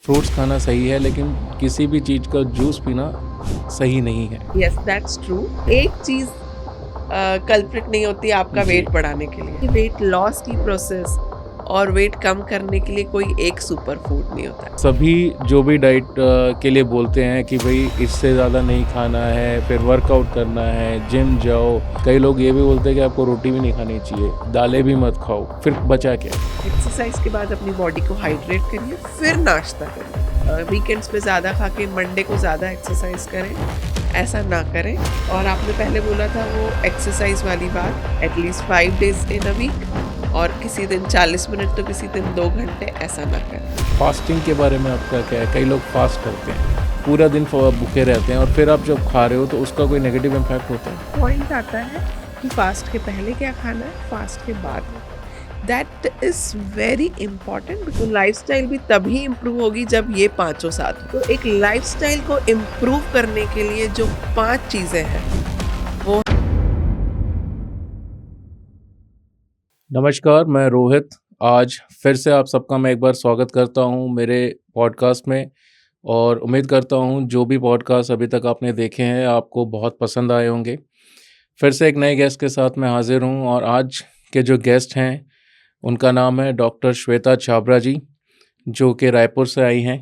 Fruits खाना सही है, लेकिन किसी भी चीज़ का जूस पीना सही नहीं है। Yes that's true. एक चीज कल्प्रिट नहीं होती आपका जी। वेट बढ़ाने के लिए। वेट लॉस की प्रोसेस और वेट कम करने के लिए कोई एक सुपर फूड नहीं होता। सभी जो भी डाइट के लिए बोलते हैं कि भाई इससे ज़्यादा नहीं खाना है, फिर वर्कआउट करना है, जिम जाओ। कई लोग ये भी बोलते हैं कि आपको रोटी भी नहीं खानी चाहिए, दालें भी मत खाओ, फिर बचा क्या? एक्सरसाइज के बाद अपनी बॉडी को हाइड्रेट करिए, फिर नाश्ता करिए। वीकेंड्स पे ज़्यादा खा के मंडे को ज़्यादा एक्सरसाइज करें, ऐसा ना करें। और आपने पहले बोला था वो एक्सरसाइज वाली बात, at least 5 days in a week, और किसी दिन 40 मिनट तो किसी दिन 2 घंटे, ऐसा ना करें। फास्टिंग के बारे में आपका क्या है? कई लोग फास्ट करते हैं, पूरा दिन भूखे रहते हैं, और फिर आप जब खा रहे हो तो उसका कोई नेगेटिव इम्पैक्ट होता है? पॉइंट आता है कि फास्ट के पहले क्या खाना है, फास्ट के बाद। That is very important, because lifestyle भी तभी इम्प्रूव होगी जब ये पांचों साथ हो। तो एक लाइफस्टाइल को इम्प्रूव करने के लिए जो 5 चीजें हैं वो। नमस्कार, मैं रोहित। आज फिर से आप सबका मैं एक बार स्वागत करता हूं मेरे पॉडकास्ट में, और उम्मीद करता हूं जो भी पॉडकास्ट अभी तक आपने देखे हैं आपको बहुत पसंद आए होंगे। फिर से एक नए गेस्ट के साथ मैं हाजिर हूं, और आज के जो गेस्ट हैं उनका नाम है डॉक्टर श्वेता छाबड़ा जी, जो कि रायपुर से आई हैं।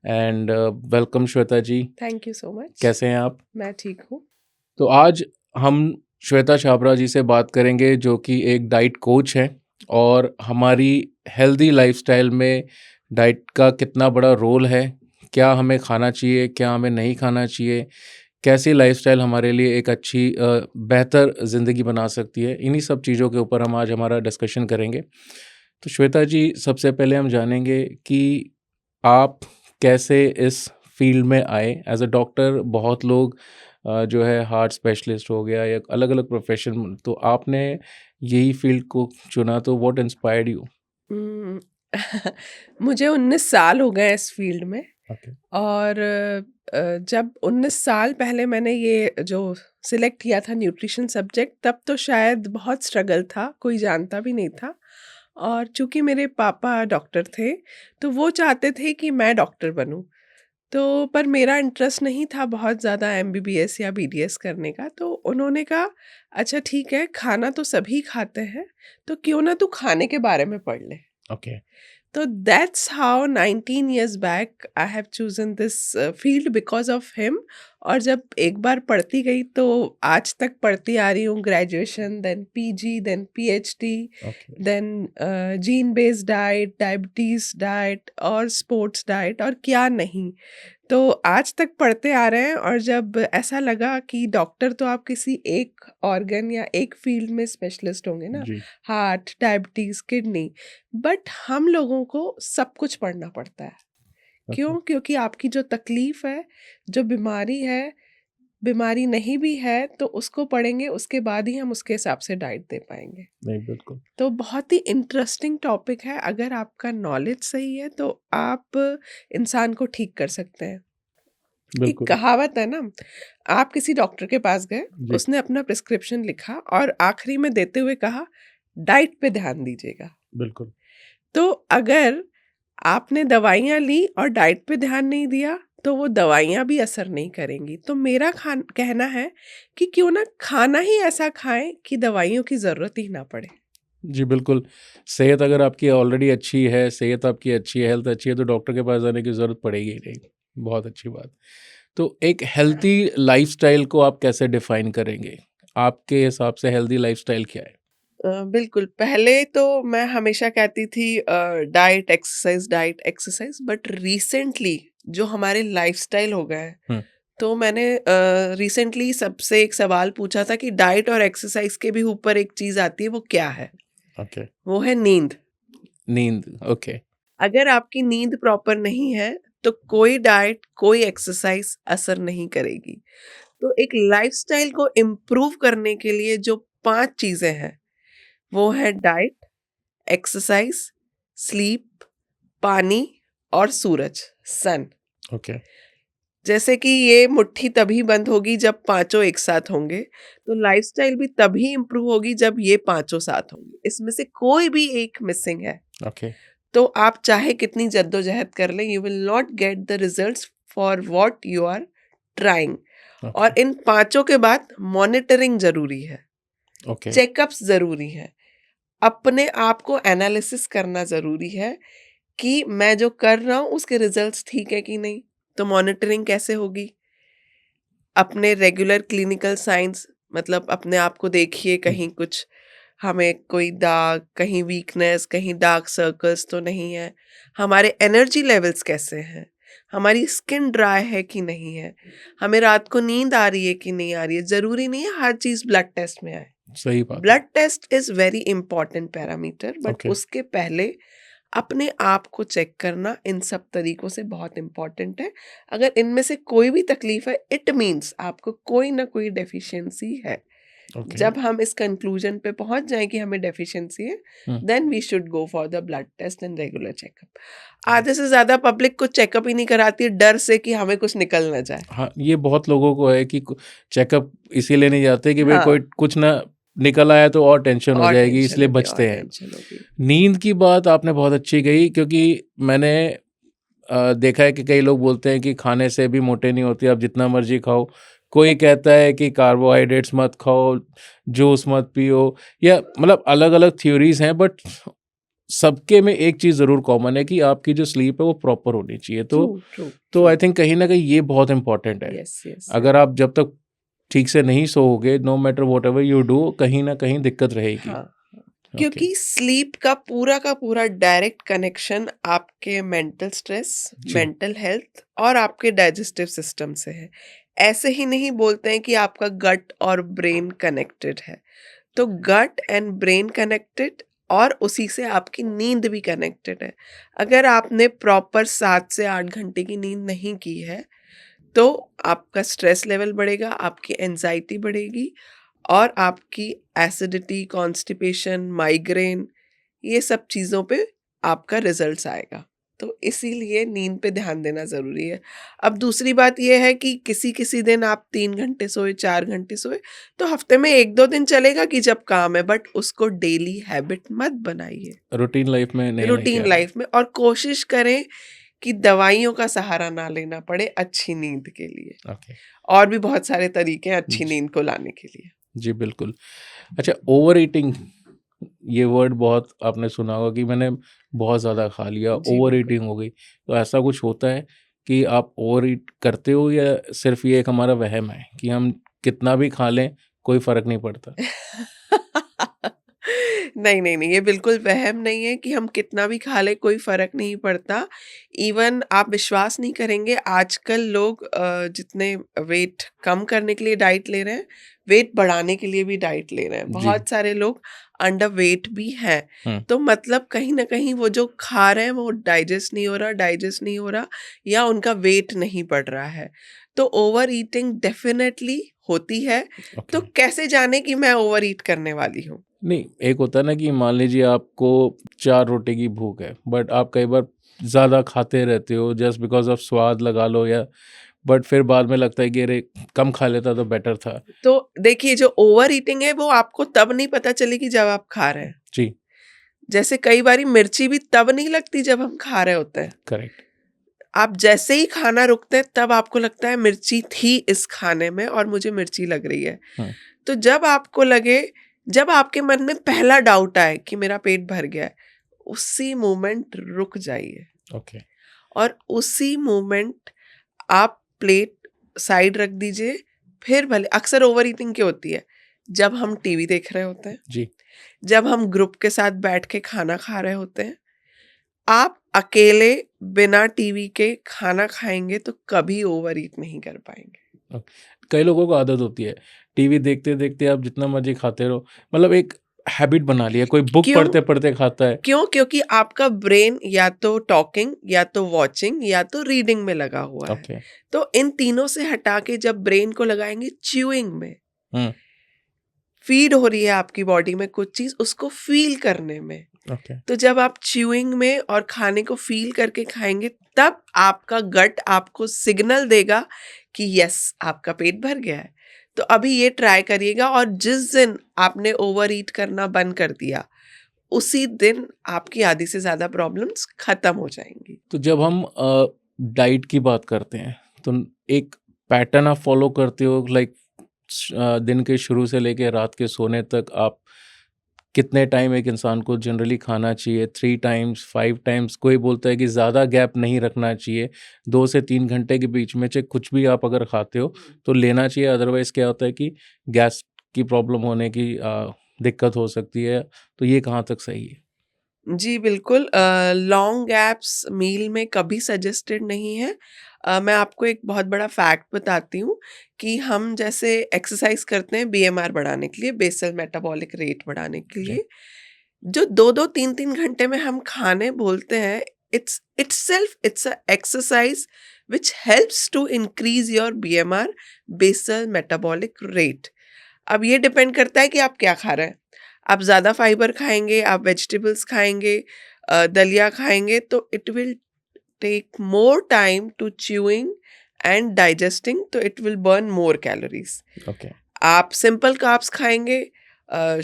And welcome Shweta ji. Thank you so much. कैसे हैं आप? मैं ठीक हूँ। तो आज हम श्वेता छाबड़ा जी से बात करेंगे, जो कि एक डाइट कोच हैं, और हमारी हेल्दी लाइफस्टाइल में डाइट का कितना बड़ा रोल है, क्या हमें खाना चाहिए, क्या हमें नहीं खाना चाहिए, कैसी लाइफस्टाइल हमारे लिए एक अच्छी बेहतर ज़िंदगी बना सकती है। इन्हीं सब चीज़ों के ऊपर हम आज हमारा डिस्कशन करेंगे। तो श्वेता जी, सबसे पहले हम जानेंगे कि आप कैसे इस फील्ड में आए एज अ डॉक्टर। बहुत लोग जो है हार्ट स्पेशलिस्ट हो गया या अलग अलग प्रोफेशन, तो आपने यही फील्ड को चुना, तो व्हाट इंस्पायर्ड यू? हम्म, मुझे 19 साल हो गए इस फील्ड में। ओके। और जब 19 साल पहले मैंने ये जो सिलेक्ट किया था न्यूट्रिशन सब्जेक्ट, तब तो शायद बहुत स्ट्रगल था, कोई जानता भी नहीं था। और चूंकि मेरे पापा डॉक्टर थे, तो वो चाहते थे कि मैं डॉक्टर बनूं। तो पर मेरा इंटरेस्ट नहीं था बहुत ज़्यादा एमबीबीएस या बीडीएस करने का। तो उन्होंने कहा अच्छा ठीक है, खाना तो सभी खाते हैं, तो क्यों ना तू खाने के बारे में पढ़ ले। Okay. So that's how 19 years back I have chosen this field because of him. और जब एक बार पढ़ती गई तो आज तक पढ़ती आ रही हूँ। Graduation, then PG, then PhD, okay. Then gene based diet, diabetes diet और स्पोर्ट्स डाइट, और क्या नहीं। तो आज तक पढ़ते आ रहे हैं। और जब ऐसा लगा कि डॉक्टर तो आप किसी एक ऑर्गन या एक फील्ड में स्पेशलिस्ट होंगे ना, जी। हार्ट, डायबिटीज, किडनी, बट हम लोगों को सब कुछ पढ़ना पड़ता है। ओके। क्यों? क्योंकि आपकी जो तकलीफ है, जो बीमारी है, बीमारी नहीं भी है तो उसको पढ़ेंगे, उसके बाद ही हम उसके हिसाब से डाइट दे पाएंगे। नहीं, बिल्कुल। तो बहुत ही इंटरेस्टिंग टॉपिक है। अगर आपका नॉलेज सही है तो आप इंसान को ठीक कर सकते हैं। एक बिल्कुल। कहावत है ना, आप किसी डॉक्टर के पास गए, जी। उसने अपना प्रिस्क्रिप्शन लिखा और आखिरी में देते हुए कहा डाइट पे ध्यान दीजिएगा। बिल्कुल। तो अगर आपने दवाइयाँ ली और डाइट पे ध्यान नहीं दिया तो वो दवाइयाँ भी असर नहीं करेंगी। तो मेरा कहना है कि क्यों ना खाना ही ऐसा खाएं कि दवाइयों की ज़रूरत ही ना पड़े। जी, बिल्कुल। सेहत अगर आपकी ऑलरेडी अच्छी है, सेहत आपकी अच्छी है, हेल्थ अच्छी है, तो डॉक्टर के पास जाने की ज़रूरत पड़ेगी ही नहीं। बहुत अच्छी बात। तो एक हेल्दी लाइफ़स्टाइल को आप कैसे डिफ़ाइन करेंगे? आपके हिसाब से हेल्दी लाइफ़स्टाइल क्या है? बिल्कुल, पहले तो मैं हमेशा कहती थी diet, exercise, diet, exercise, but recently जो हमारे लाइफ़स्टाइल हो गए हैं, हुँ। तो मैंने रिसेंटली सबसे एक सवाल पूछा था कि डाइट और एक्सरसाइज़ के भी ऊपर एक चीज़ आती है, वो क्या है? ओके। वो है नींद। नींद। ओके। अगर आपकी नींद प्रॉपर नहीं है, तो कोई डाइट, कोई एक्सरसाइज़ असर नहीं करेगी। तो एक लाइफ़स्टाइल को इम्प्रूव करने के लिए जो 5 चीज़ें हैं, वो है डाइट, एक्सरसाइज, स्लीप, पानी और सूरज, सन। ओके। जैसे कि ये मुट्ठी तभी बंद होगी जब पांचों एक साथ होंगे, तो लाइफस्टाइल भी तभी इम्प्रूव होगी जब ये पांचों साथ होंगे। इसमें से कोई भी एक मिसिंग है ओके। तो आप चाहे कितनी जद्दोजहद कर लें, you will not get the results for what you are trying. और ओके, इन पांचों के बाद मॉनिटरिंग जरूरी है, ओके, चेकअप्स जरूरी है, अपने आप को एनालिसिस करना जरूरी है कि मैं जो कर रहा हूँ उसके रिजल्ट्स ठीक है कि नहीं। तो मॉनिटरिंग कैसे होगी? अपने रेगुलर क्लिनिकल साइंस, मतलब अपने आप को देखिए, कहीं कुछ हमें कोई दाग, कहीं वीकनेस, कहीं डार्क सर्कल्स तो नहीं है, हमारे एनर्जी लेवल्स कैसे हैं, हमारी स्किन ड्राई है कि नहीं है, हमें रात को नींद आ रही है कि नहीं आ रही है। जरूरी नहीं है हर चीज ब्लड टेस्ट में आए। सही बात है। Blood test is very important parameter, but okay, उसके पहले अपने आप को चेक करना इन सब तरीकों से बहुत इंपॉर्टेंट है। अगर इनमें से कोई भी तकलीफ है, इट मीन्स आपको कोई ना कोई डेफिशिएंसी है। ओके, जब हम इस कंक्लूजन पे पहुंच जाएं कि हमें डेफिशिएंसी है, hmm, then we should go for the blood test and regular checkup. आधे से ज्यादा पब्लिक को चेकअप ही नहीं कराती है, डर से कि हमें कुछ निकल ना जाए। हाँ, ये बहुत लोगों को है कि चेकअप इसीलिए नहीं जाते कि भाई कोई हाँ, कुछ ना निकल आया तो और टेंशन हो और जाएगी, टेंशन इसलिए होगी, और बचते हैं। टेंशन होगी। नींद की बात आपने बहुत अच्छी कही, क्योंकि मैंने देखा है कि कई लोग बोलते हैं कि खाने से भी मोटे नहीं होते, आप जितना मर्जी खाओ। कोई कहता है कि कार्बोहाइड्रेट्स मत खाओ, जूस मत पियो, या मतलब अलग-अलग थ्योरीज हैं, बट सबके में एक चीज़ ज़रूर कॉमन है कि आपकी जो स्लीप है वो प्रॉपर होनी चाहिए। ट्रू, ट्रू, तो ट्रू। आई थिंक कहीं न कहीं ये बहुत इम्पोर्टेंट है। Yes, yes, yes. अगर आप जब तक ठीक से नहीं सोओगे, no matter whatever you do, कहीं न कहीं दिक्कत रहेगी। हाँ, ओके, क्योंकि स्लीप का पूरा डायरेक्ट कनेक्शन आपके मेंटल स्ट्रेस, जी, मेंटल हेल्थ और आपके डाइजेस्टिव सिस्टम से है। ऐसे ही नहीं बोलते हैं कि आपका गट और ब्रेन कनेक्टेड है। तो गट एंड ब्रेन कनेक्टेड, और उसी से आपकी नींद भी कनेक्टेड है। अगर आपने प्रॉपर 7 से 8 घंटे की नींद नहीं की है, तो आपका स्ट्रेस लेवल बढ़ेगा, आपकी एंजाइटी बढ़ेगी, और आपकी एसिडिटी, कॉन्स्टिपेशन, माइग्रेन, ये सब चीज़ों पे आपका रिजल्ट्स आएगा। तो इसीलिए नींद पे ध्यान देना ज़रूरी है। अब दूसरी बात ये है कि किसी-किसी दिन आप 3 घंटे सोए, 4 घंटे सोए, तो हफ्ते में 1-2 दिन चलेगा कि जब काम है, बट उसको डेली हैबिट मत बनाइए, रूटीन लाइफ में नहीं लेके रूटीन आना। लाइफ में। और कोशिश करें कि दवाइयों का सहारा ना लेना पड़े अच्छी नींद के लिए। ओके, और भी बहुत सारे तरीके हैं अच्छी जी, नींद को लाने के लिए। जी बिल्कुल। अच्छा, ओवर ईटिंग, ये वर्ड बहुत आपने सुना होगा कि मैंने बहुत ज़्यादा खा लिया, जी, ओवर बिल्कुल। ईटिंग हो गई। तो ऐसा कुछ होता है कि आप ओवर ईट करते हो, या सिर्फ़ ये एक हमारा वहम है कि हम कितना भी खा लें, कोई फ़र्क नहीं पड़ता? नहीं, नहीं, नहीं, ये बिल्कुल वहम नहीं है कि हम कितना भी खा लें कोई फ़र्क नहीं पड़ता। इवन आप विश्वास नहीं करेंगे, आजकल लोग जितने वेट कम करने के लिए डाइट ले रहे हैं, वेट बढ़ाने के लिए भी डाइट ले रहे हैं। जी, बहुत सारे लोग अंडर वेट भी हैं। हुँ, तो मतलब कहीं न कहीं वो जो खा रहे हैं वो डाइजेस्ट नहीं हो रहा, या उनका वेट नहीं बढ़ रहा है। तो ओवर ईटिंग डेफ़िनेटली होती है। ओके। तो कैसे जानें कि मैं ओवर ईट करने वाली हूँ? नहीं, एक होता है ना कि मान लीजिए आपको 4 रोटी की भूख है, बट आप कई बार ज़्यादा खाते रहते हो जस्ट बिकॉज़ ऑफ स्वाद लगा लो, या बट फिर बाद में लगता है कि अरे! कम खा लेता तो बेटर था। तो देखिए, जो ओवर ईटिंग है वो आपको तब नहीं पता चलेगी जब आप खा रहे हैं। जी, जैसे कई बारी मिर्ची भी तब नहीं लगती जब हम खा रहे होते हैं। करेक्ट। आप जैसे ही खाना रुकते हैं तब आपको लगता है मिर्ची थी इस खाने में और मुझे मिर्ची लग रही है। हुँ, तो जब आपको लगे, जब आपके मन में पहला डाउट आए कि मेरा पेट भर गया है, उसी मोमेंट रुक जाइए, ओके, और उसी मोमेंट आप प्लेट साइड रख दीजिए। फिर भले, अक्सर ओवर ईटिंग क्या होती है, जब हम टीवी देख रहे होते हैं, जी, जब हम ग्रुप के साथ बैठ के खाना खा रहे होते हैं, आप अकेले बिना टीवी के खाना खाएंगे तो कभी ओवर ईट नहीं कर पाएंगे। ओके। कई लोगों को आदत होती है, टीवी देखते-देखते आप जितना मर्ज़ी खाते रहो, मतलब एक हैबिट बना लिया, कोई बुक क्यों? पढ़ते-पढ़ते खाता है। क्योंकि आपका ब्रेन या तो टॉकिंग, या तो वॉचिंग, या तो रीडिंग में लगा हुआ है। ओके, तो इन तीनों से हटा के जब ब्रेन को लगाएंगे च्यूइंग में, हुँ, फीड हो रही है आपकी बॉडी में कुछ चीज, उसको फील करने में। ओके, तो जब आप च्यूइंग में और खाने को फील करके खाएंगे, तब आपका गट आपको सिग्नल देगा कि यस, आपका पेट भर गया है। तो अभी ये ट्राई करिएगा, और जिस दिन आपने ओवर ईट करना बंद कर दिया, उसी दिन आपकी आधी से ज़्यादा प्रॉब्लम्स खत्म हो जाएंगी। तो जब हम डाइट की बात करते हैं तो एक पैटर्न आप फॉलो करते हो, लाइक दिन के शुरू से लेके रात के सोने तक आप कितने टाइम एक इंसान को जनरली खाना चाहिए? 3 टाइम्स, 5 टाइम्स? कोई बोलता है कि ज़्यादा गैप नहीं रखना चाहिए, 2 से 3 घंटे के बीच में चाहे कुछ भी आप अगर खाते हो तो लेना चाहिए, अदरवाइज़ क्या होता है कि गैस की प्रॉब्लम होने की दिक्कत हो सकती है, तो ये कहाँ तक सही है? जी बिल्कुल, लॉन्ग गैप्स मील में कभी सजेस्टेड नहीं है। मैं आपको एक बहुत बड़ा फैक्ट बताती हूँ कि हम जैसे एक्सरसाइज करते हैं बीएमआर बढ़ाने के लिए, बेसल मेटाबॉलिक रेट बढ़ाने के जी। लिए, जो 2-2 3-3 घंटे में हम खाने बोलते हैं, it's a exercise which helps to increase your BMR, basal metabolic rate. अब ये डिपेंड करता है कि आप क्या खा रहे हैं। आप ज़्यादा फाइबर खाएंगे, आप वेजिटेबल्स खाएंगे, दलिया खाएंगे, तो it will take more time to chewing and digesting, तो it will burn more calories. Okay. आप सिंपल कार्ब्स खाएंगे,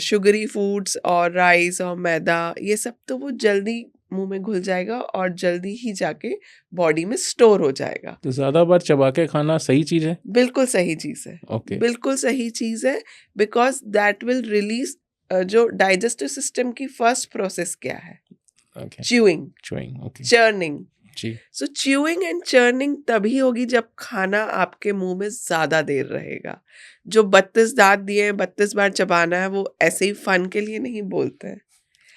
शुगरी फूड्स और राइस और मैदा, ये सब तो वो जल्दी मुंह में घुल जाएगा और जल्दी ही जाके बॉडी में स्टोर हो जाएगा। तो ज़्यादा बार चबा के खाना सही चीज़ है? बिल्कुल सही चीज़ है, ओके। बिल्कुल सही चीज़ है, बिकॉज दैट विल रिलीज। जो डाइजेस्टिव सिस्टम की फर्स्ट प्रोसेस क्या है? Okay. Chewing, chewing, okay. Churning. जी। सो च्यूइंग एंड चर्निंग तभी होगी जब खाना आपके मुंह में ज्यादा देर रहेगा। जो 32 दांत दिए हैं, 32 बार चबाना है, वो ऐसे ही फन के लिए नहीं बोलते हैं।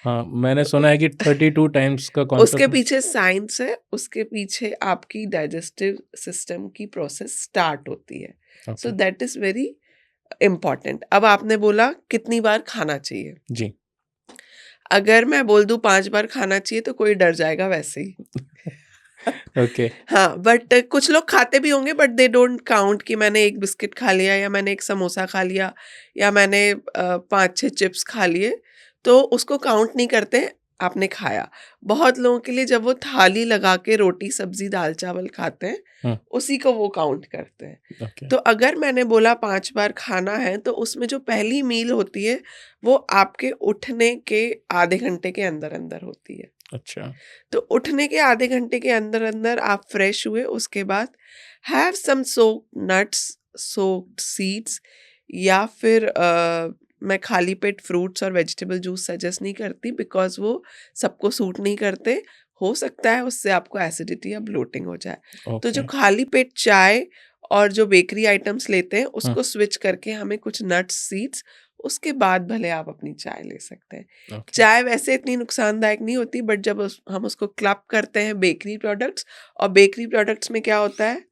हाँ, मैंने सुना है कि 32 टाइम्स का उसके कॉन्सेप्ट। पीछे साइंस है, उसके पीछे आपकी डाइजेस्टिव सिस्टम की प्रोसेस स्टार्ट होती है। So okay. That is very important. अब आपने बोला कितनी बार खाना चाहिए। जी। अगर मैं बोल दूं 5 बार खाना चाहिए तो कोई डर जाएगा वैसे ही। ओके। हाँ, बट कुछ लोग खाते भी होंगे, बट दे डोंट काउंट कि मैंने एक बिस्किट खा लिया, या मैंने एक समोसा खा लिया, या मैंने 5-6 चिप्स खा लिए, तो उसको काउंट नहीं करते, आपने खाया। बहुत लोगों के लिए जब वो थाली लगा के रोटी सब्जी दाल चावल खाते हैं, हम्म। उसी को वो काउंट करते हैं। ओके। तो अगर मैंने बोला 5 बार खाना है, तो उसमें जो पहली मील होती है वो आपके उठने के आधे घंटे के अंदर अंदर होती है। अच्छा। तो उठने के आधे घंटे के अंदर अंदर आप फ्रेश हुए, उसके बाद have some soaked nuts, soaked seeds, या फिर मैं खाली पेट फ्रूट्स और वेजिटेबल जूस सजेस्ट नहीं करती, बिकॉज वो सबको सूट नहीं करते। हो सकता है उससे आपको एसिडिटी या ब्लोटिंग हो जाए। तो जो ओके। खाली पेट चाय और जो बेकरी आइटम्स लेते हैं, उसको स्विच करके हमें कुछ नट्स सीड्स, उसके बाद भले आप अपनी चाय ले सकते हैं। ओके। चाय वैसे इतनी नुकसानदायक नहीं होती, बट जब हम उसको क्लब करते हैं बेकरी प्रोडक्ट्स, और बेकरी प्रोडक्ट्स में क्या होता है?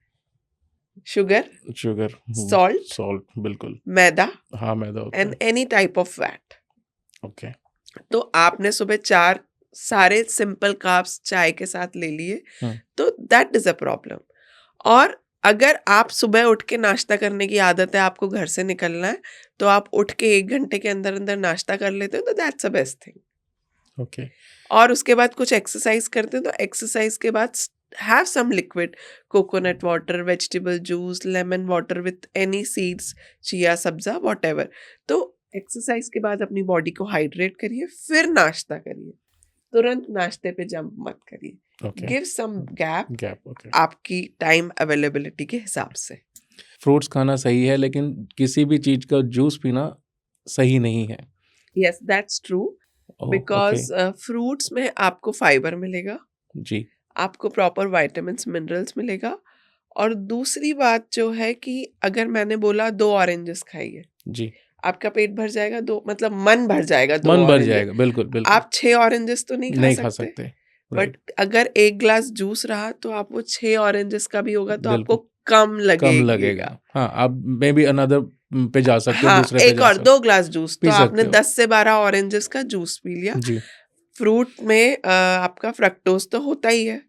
शुगर, शुगर, सॉल्ट, सॉल्ट, बिल्कुल। मैदा हाँ, मैदा होता एंड है। Any type of fat. Okay. तो आपने सुबह 4 सारे सिंपल कार्ब्स चाय के साथ ले लिए, हम्म। तो दैट इज अ प्रॉब्लम। और अगर आप सुबह उठ के नाश्ता करने की आदत है, आपको घर से निकलना है, तो आप उठ के 1 घंटे के अंदर अंदर नाश्ता कर लेते हो, तो that's a best thing. Okay. और उसके बाद कुछ एक्सरसाइज करते हैं, तो एक्सरसाइज के बाद have some liquid, coconut water, vegetable juice, lemon water with any seeds, chia sabja, whatever. तो एक्सरसाइज के बाद अपनी बॉडी को हाइड्रेट करिए, फिर नाश्ता करिए। तुरंत नाश्ते पे जंप मत करिए। Okay. Give some gap gap. Okay. आपकी टाइम अवेलेबिलिटी के हिसाब से। फ्रूट्स खाना सही है, लेकिन किसी भी चीज़ का जूस पीना सही नहीं है। Yes, that's true, oh, okay. Because fruits में आपको फाइबर मिलेगा, जी। आपको प्रॉपर विटामिन्स मिनरल्स मिलेगा। और दूसरी बात जो है कि अगर मैंने बोला 2 ऑरेंजेस खाइए, जी। आपका पेट भर जाएगा, 2 मतलब मन भर जाएगा 2 मन भर ऑरेंजेस। जाएगा, बिल्कुल, बिल्कुल। आप 6 ऑरेंजेस तो नहीं खा नहीं खा सकते, सकते। But right. अगर 1 ग्लास जूस रहा, तो आप वो 6 ऑरेंजेस का भी होगा, तो आपको बिल्कुल, कम कम लगेगा। लगेगा। हाँ, आप मे बी अनदर पे जा सकते हो, हाँ, दूसरे पे एक जा और सकते 2 ग्लास जूस, पी तो आपने सकते हो। 10 से 12 ऑरेंजेस का जूस पी लिया। जी। फ्रूट में आपका फ्रक्टोज तो होता ही है,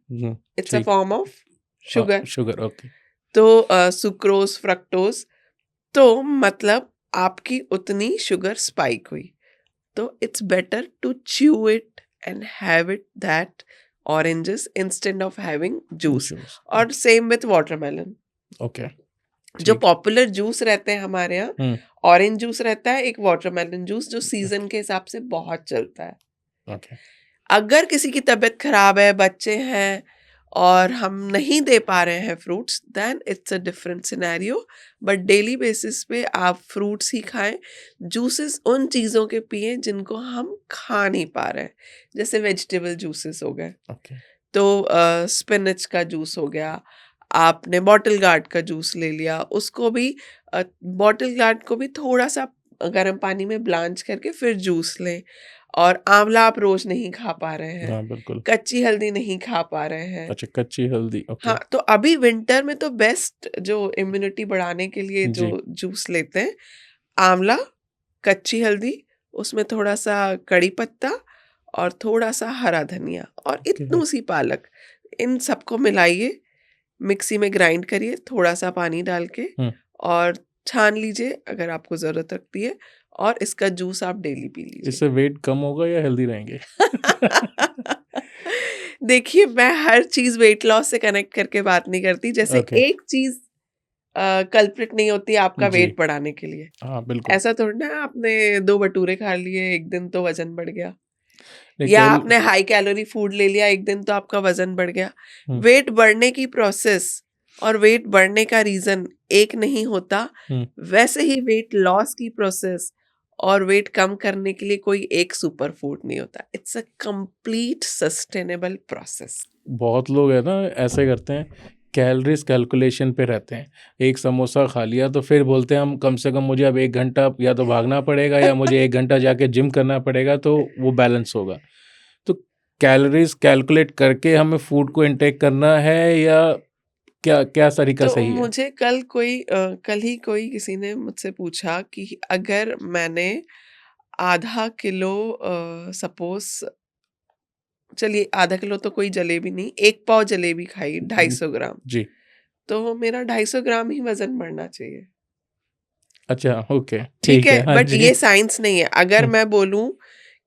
इट्स अ ठीक। Form of sugar. Sugar, okay. तो सुक्रोज, फ्रक्टोज, तो मतलब आपकी उतनी शुगर स्पाइक हुई। तो it's better to chew it and have it that oranges instead of having juice. Juice, और सेम विथ वाटरमेलन। ओके। जो ठीक। पॉपुलर जूस रहते हैं हमारे यहाँ, हम्म। ऑरेंज जूस रहता है, एक वाटरमेलन जूस, जो सीजन के हिसाब से बहुत चलता है। ओके। अगर किसी की तबीयत खराब है, बच्चे हैं और हम नहीं दे पा रहे हैं fruits, then it's a different scenario. But daily basis पे आप फ्रूट्स ही खाएं। जूसेस उन चीज़ों के पिएं जिनको हम खा नहीं पा रहे हैं, जैसे वेजिटेबल जूसेस हो गए, ओके। तो स्पिनच का जूस हो गया, आपने बॉटल गार्ड का जूस ले लिया, उसको भी बॉटल गार्ड को भी थोड़ा सा गर्म पानी में ब्लांच करके फिर जूस लें। और आंवला आप रोज नहीं खा पा रहे हैं, हाँ, बिल्कुल। कच्ची हल्दी नहीं खा पा रहे हैं। अच्छा, कच्ची हल्दी, ओके। हाँ, तो अभी विंटर में तो बेस्ट जो इम्यूनिटी बढ़ाने के लिए जो जी। जूस लेते हैं, आंवला, कच्ची हल्दी, उसमें थोड़ा सा कड़ी पत्ता और थोड़ा सा हरा धनिया और ओके। इतनी सी पालक, इन सबको मिलाइए, मिक्सी में ग्राइंड करिए थोड़ा सा पानी डाल के हुँ। और छान लीजिए अगर आपको ज़रूरत लगती है, और इसका जूस आप डेली पी लीजिए। इससे वेट कम होगा या हेल्दी रहेंगे? देखिए, मैं हर चीज़ वेट लॉस से कनेक्ट करके बात नहीं करती। जैसे ओके। एक चीज़ कल्प्रिट नहीं होती आपका जी। वेट बढ़ाने के लिए। हाँ, बिल्कुल। ऐसा थोड़ी ना है आपने 2 भटूरे खा लिए, एक दिन तो वज़न बढ़ गया। नहीं, या आपने हाई कैलोरी फूड ले लिया, एक दिन तो आपका वज़न बढ़ गया। हुँ, वेट बढ़ने की प्रोसेस और वेट बढ़ने का रीज़न एक नहीं होता। हुँ। वैसे ही वेट लॉस की प्रोसेस और वेट कम करने के लिए कोई एक सुपर फूड नहीं होता। It's a complete sustainable process. बहुत लोग है ना ऐसे करते हैं, कैलोरीज़ कैलकुलेशन पे रहते हैं। एक समोसा खा लिया तो फिर बोलते हैं हम कम से कम मुझे अब 1 घंटा या तो भागना पड़ेगा या मुझे 1 घंटा जाके जिम करना पड़ेगा तो वो बैलेंस होगा। तो कैलोरीज़ कैलकुलेट करके हमें फूड को इनटेक करना है या क्या क्या तरीका तो सही है? मुझे कल ही कोई किसी ने मुझसे पूछा कि अगर मैंने आधा किलो सपोज़, चलिए आधा किलो तो कोई जलेबी नहीं, 1 पाव जलेबी खाई, हुँ, 250 ग्राम, जी। तो मेरा 250 ग्राम ही वज़न बढ़ना चाहिए। अच्छा, ओके, ठीक ठीक है। है, हाँ बट जी। ये साइंस नहीं है। अगर हुँ, मैं बोलूँ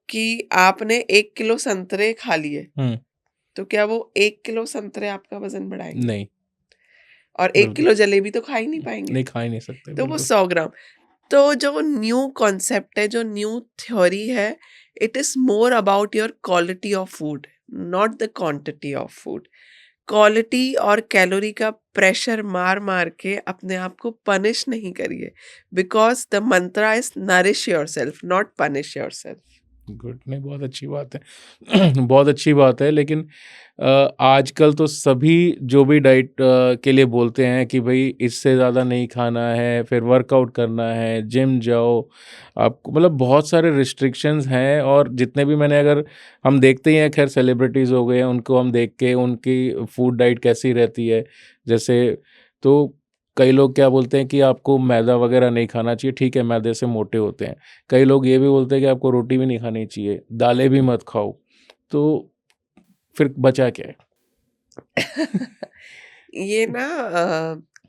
कि आपने 1 किलो संतरे खा लिए, हुँ, तो क्या वो 1 किलो संतरे आपका वज़न बढ़ाएँगे? नहीं, और 1 बिल्कुल। किलो जलेबी तो खा ही नहीं पाएँगे। नहीं, खा ही नहीं सकते, तो वो बिल्कुल। 100 ग्राम। तो जो न्यू कॉन्सेप्ट है, जो न्यू थ्योरी है, it is more about your quality of food, not the quantity of food. Quality और कैलोरी का प्रेशर मार-मार के अपने आप को पनिश नहीं करिए, because the Mantra is nourish yourself, not punish yourself. Good, नहीं बहुत अच्छी बात है। बहुत अच्छी बात है लेकिन आजकल तो सभी जो भी डाइट के लिए बोलते हैं कि भई इससे ज़्यादा नहीं खाना है, फिर वर्कआउट करना है, जिम जाओ, आपको मतलब बहुत सारे रिस्ट्रिक्शंस हैं और जितने भी मैंने अगर हम देखते ही हैं खैर सेलिब्रिटीज़ हो गए, उनको हम देख के उनकी फूड डाइट कैसी रहती है, जैसे तो कई लोग क्या बोलते हैं कि आपको मैदा वगैरह नहीं खाना चाहिए, ठीक है मैदे से मोटे होते हैं। कई लोग ये भी बोलते हैं कि आपको रोटी भी नहीं खानी चाहिए, दालें भी मत खाओ। तो फिर बचा क्या है? ये ना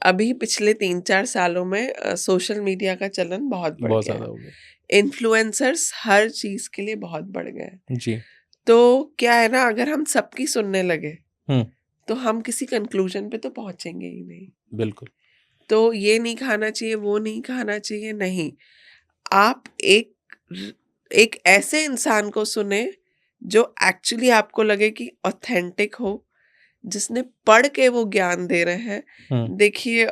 अभी पिछले 3-4 सालों में सोशल मीडिया का चलन बहुत बढ़ बहुत गया ज़्यादा है। हो गया। इन्फ्लुएंसर्स हर चीज़ के लिए बहुत बढ़ गए हैं। जी। तो क्या है ना, अगर हम सबकी सुनने लगे, हुँ, तो हम किसी कंक्लूजन पे तो पहुँचेंगे ही नहीं। बिल्कुल। तो ये नहीं खाना चाहिए, वो नहीं खाना चाहिए, नहीं। आप र एक ऐसे इंसान को सुनें, जो एक्चुअली आपको लगे कि ऑथेंटिक हो, जिसने पढ़ के वो ज्ञान दे रहे हैं। हुँ, देखिए,